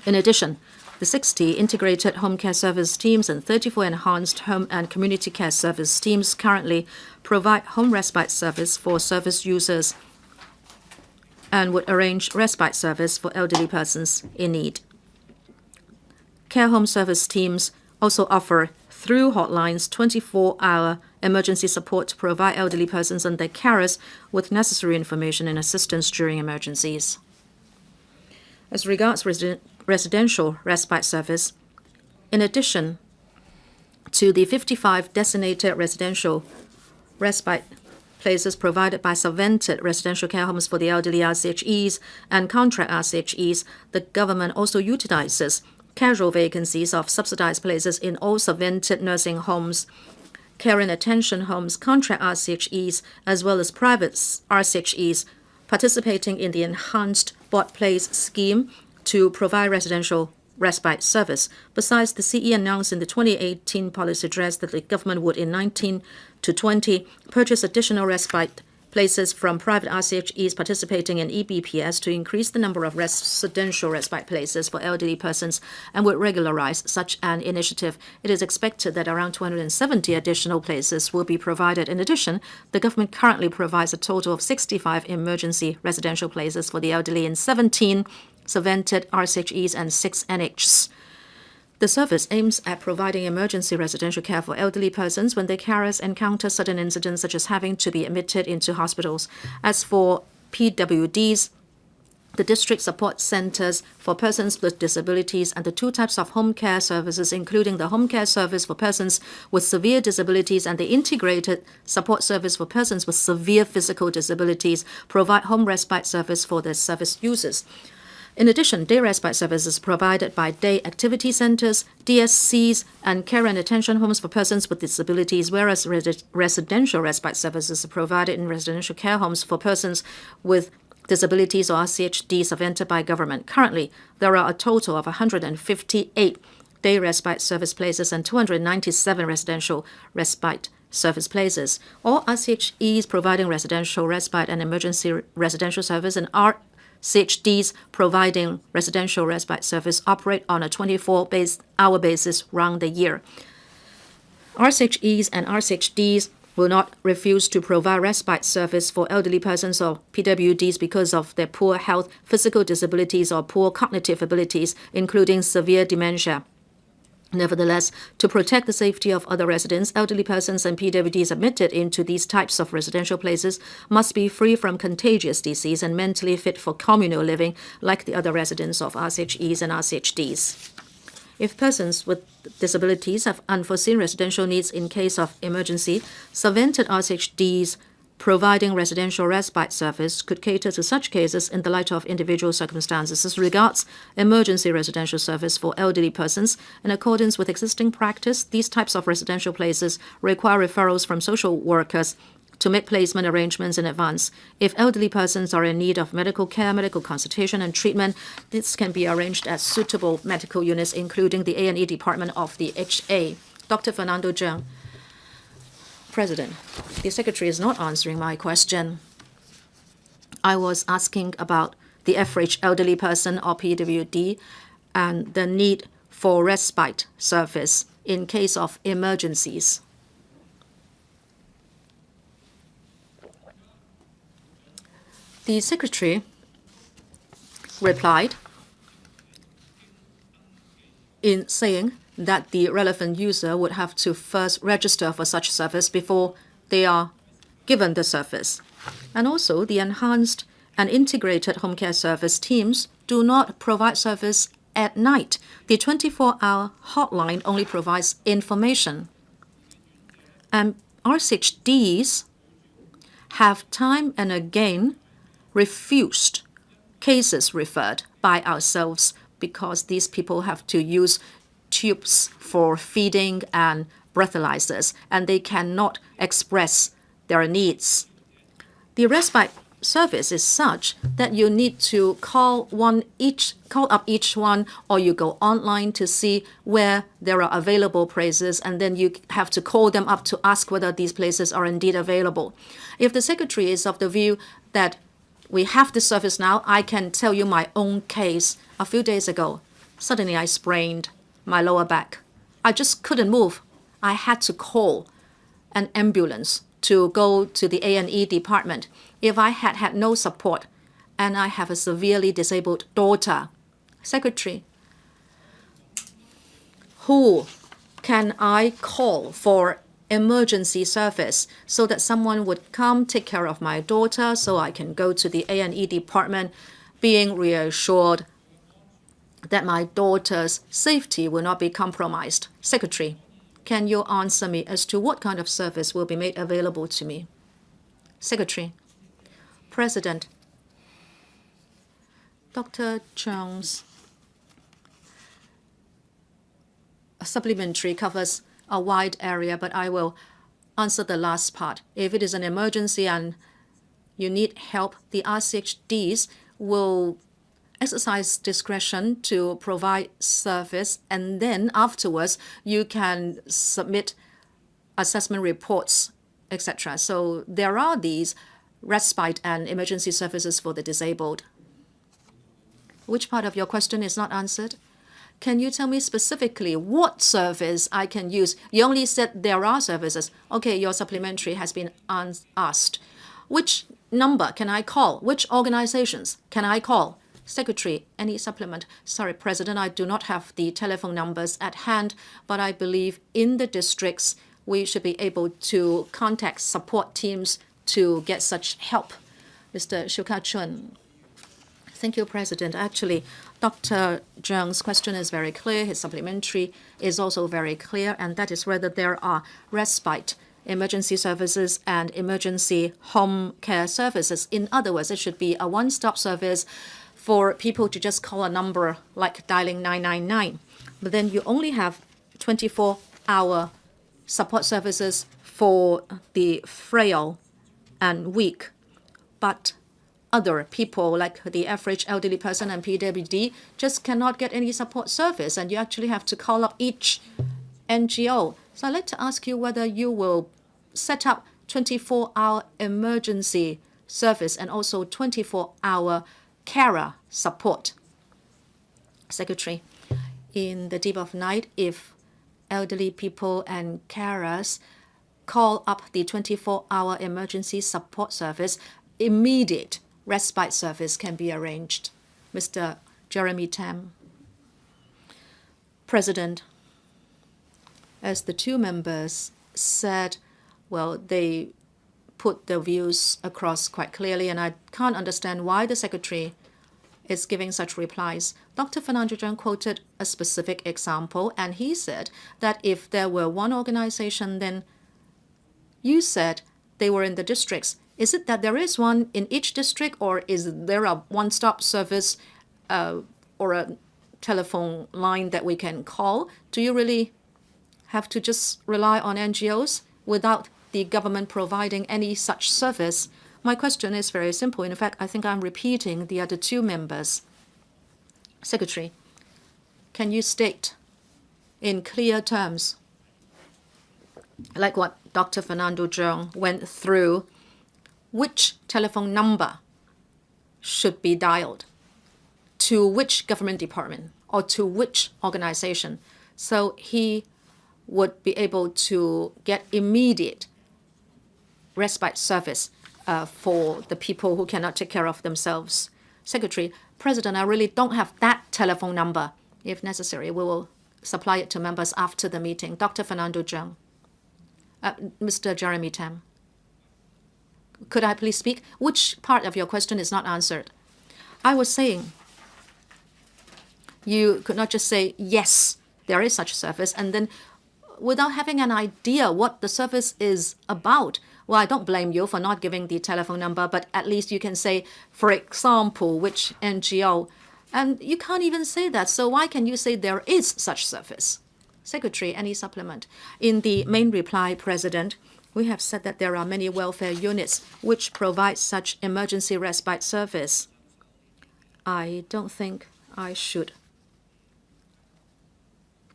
In addition, the 60 integrated home care service teams and 34 enhanced home and community care service teams currently provide home respite service for service users and would arrange respite service for elderly persons in need. Care home service teams also offer, through hotlines, 24-hour emergency support to provide elderly persons and their carers with necessary information and assistance during emergencies. As regards residential respite service, in addition to the 55 designated residential respite places provided by subvented residential care homes for the elderly RCHEs and contract RCHEs, the government also utilizes casual vacancies of subsidized places in all subvented nursing homes, care and attention homes, contract RCHEs, as well as private RCHEs participating in the enhanced board place scheme to provide residential respite service. Besides, the CE announced in the 2018 policy address that the government would in 19 to 20 purchase additional respite places from private RCHEs participating in EBPS to increase the number of residential respite places for elderly persons and would regularize such an initiative. It is expected that around 270 additional places will be provided. In addition, the government currently provides a total of 65 emergency residential places for the elderly in 17 subvented RCHEs and 6 NHs. The service aims at providing emergency residential care for elderly persons when their carers encounter sudden incidents such as having to be admitted into hospitals. As for PWDs, the district support centers for persons with disabilities and the two types of home care services, including the home care service for persons with severe disabilities and the integrated support service for persons with severe physical disabilities, provide home respite service for their service users. In addition, day respite services provided by day activity centers, DSCs, and care and attention homes for persons with disabilities, whereas residential respite services are provided in residential care homes for persons with disabilities or RCHDs subvented by government. Currently, there are a total of 158 day respite service places and 297 residential respite service places. All RCHEs providing residential respite and emergency residential service and RCHDs providing residential respite service operate on a 24-hour basis round the year. RCHEs and RCHDs will not refuse to provide respite service for elderly persons or PWDs because of their poor health, physical disabilities, or poor cognitive abilities, including severe dementia. Nevertheless, to protect the safety of other residents, elderly persons and PWDs admitted into these types of residential places must be free from contagious disease and mentally fit for communal living like the other residents of RCHEs and RCHDs. If persons with disabilities have unforeseen residential needs in case of emergency, subvented RCHDs providing residential respite service could cater to such cases in the light of individual circumstances. As regards emergency residential service for elderly persons, in accordance with existing practice, these types of residential places require referrals from social workers to make placement arrangements in advance. If elderly persons are in need of medical care, medical consultation, and treatment, this can be arranged at suitable medical units, including the A&E department of the HA. Dr. Fernando CHEUNG. President, the Secretary is not answering my question. I was asking about the average elderly person or PWD and the need for respite service in case of emergencies. The Secretary replied in saying that the relevant user would have to first register for such service before they are given the service. And also, the enhanced and integrated home care service teams do not provide service at night. The 24-hour hotline only provides information. And RCHDs have time and again refused cases referred by ourselves because these people have to use tubes for feeding and breathalyzers, and they cannot express their needs. The respite service is such that you need to call up each one, or you go online to see where there are available places, and then you have to call them up to ask whether these places are indeed available. If the Secretary is of the view that we have the service now, I can tell you my own case. A few days ago, suddenly I sprained my lower back. I just couldn't move. I had to call an ambulance to go to the A&E department. If I had had no support, and I have a severely disabled daughter, Secretary, who can I call for emergency service so that someone would come take care of my daughter so I can go to the A&E department being reassured that my daughter's safety will not be compromised? Secretary, can you answer me as to what kind of service will be made available to me? Secretary. President, Dr. Cheung's supplementary covers a wide area, but I will answer the last part. If it is an emergency and you need help, the RCHDs will exercise discretion to provide service, and then afterwards you can submit assessment reports, etc. So there are these respite and emergency services for the disabled. Which part of your question is not answered? Can you tell me specifically what service I can use? You only said there are services. Okay, your supplementary has been asked. Which number can I call? Which organizations can I call? Secretary, any supplement? Sorry, President, I do not have the telephone numbers at hand, but I believe in the districts we should be able to contact support teams to get such help. Mr. Chun. Thank you, President. Actually, Dr. Cheung's question is very clear. His supplementary is also very clear, and that is whether there are respite emergency services and emergency home care services. In other words, it should be a one-stop service for people to just call a number like dialing 999. But then you only have 24-hour support services for the frail and weak. But other people, like the average elderly person and PWD, just cannot get any support service, and you actually have to call up each NGO. So I'd like to ask you whether you will set up 24-hour emergency service and also 24-hour carer support. Secretary, in the deep of night, if elderly people and carers call up the 24-hour emergency support service, immediate respite service can be arranged. Mr. Jeremy Tam. President, As the two members said, well, they put their views across quite clearly, and I can't understand why the Secretary is giving such replies. Dr. Fernando CHEUNG quoted a specific example, and he said that if there were one organization, then you said they were in the districts. Is it that there is one in each district, or is there a one-stop service or a telephone line that we can call? Do you really have to just rely on NGOs without the government providing any such service? My question is very simple. In fact, I think I'm repeating the other two members. Secretary, can you state in clear terms, like what Dr. Fernando CHEUNG went through, which telephone number should be dialed, to which government department or to which organization, so he would be able to get immediate respite service for the people who cannot take care of themselves? Secretary, President, I really don't have that telephone number. If necessary, we will supply it to members after the meeting. Dr. Fernando CHEUNG. Mr. Jeremy Tam. Could I please speak? Which part of your question is not answered? I was saying you could not just say, yes, there is such service, and then without having an idea what the service is about. Well, I don't blame you for not giving the telephone number, but at least you can say, for example, which NGO. And you can't even say that, so why can you say there is such service? Secretary, any supplement? In the main reply, President, we have said that there are many welfare units which provide such emergency respite service. I don't think I should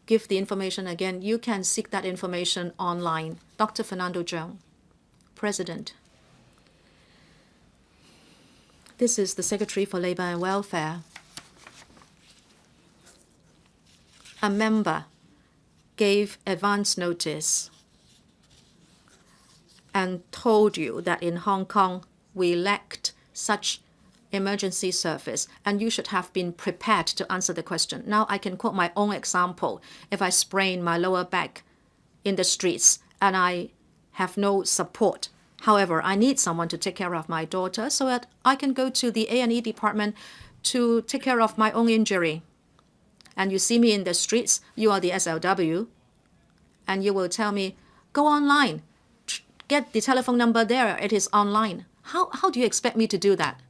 give the information again. You can seek that information online. Dr. Fernando CHEUNG. President, this is the Secretary for Labor and Welfare. A member gave advance notice and told you that in Hong Kong we lacked such emergency service, and you should have been prepared to answer the question. Now I can quote my own example. If I sprain my lower back in the streets and I have no support, however, I need someone to take care of my daughter so that I can go to the A&E department to take care of my own injury. And you see me in the streets, you are the SLW, and you will tell me, go online, get the telephone number there, it is online. How do you expect me to do that?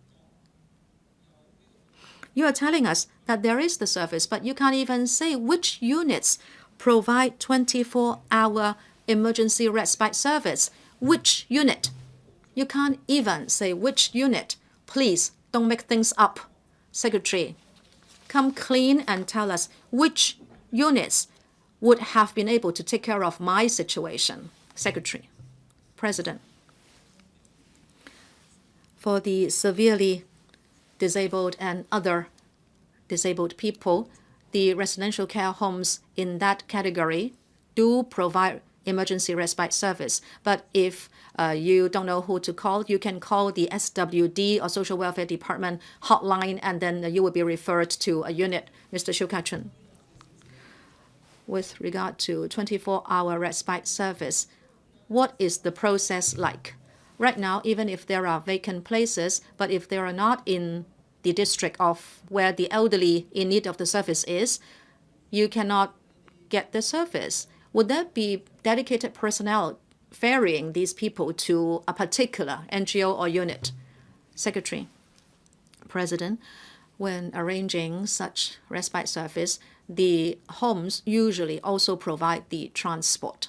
You are telling us that there is the service, but you can't even say which units provide 24-hour emergency respite service. Which unit? You can't even say which unit. Please, don't make things up. Secretary, come clean and tell us which units would have been able to take care of my situation. Secretary. President. For the severely disabled and other disabled people, the residential care homes in that category do provide emergency respite service. But if you don't know who to call, you can call the SWD or Social Welfare Department hotline, and then you will be referred to a unit. Mr. Siu Ka-chun. With regard to 24-hour respite service, what is the process like? Right now, even if there are vacant places, but if they are not in the district of where the elderly in need of the service is, you cannot get the service. Would there be dedicated personnel ferrying these people to a particular NGO or unit? Secretary. President, when arranging such respite service, the homes usually also provide the transport.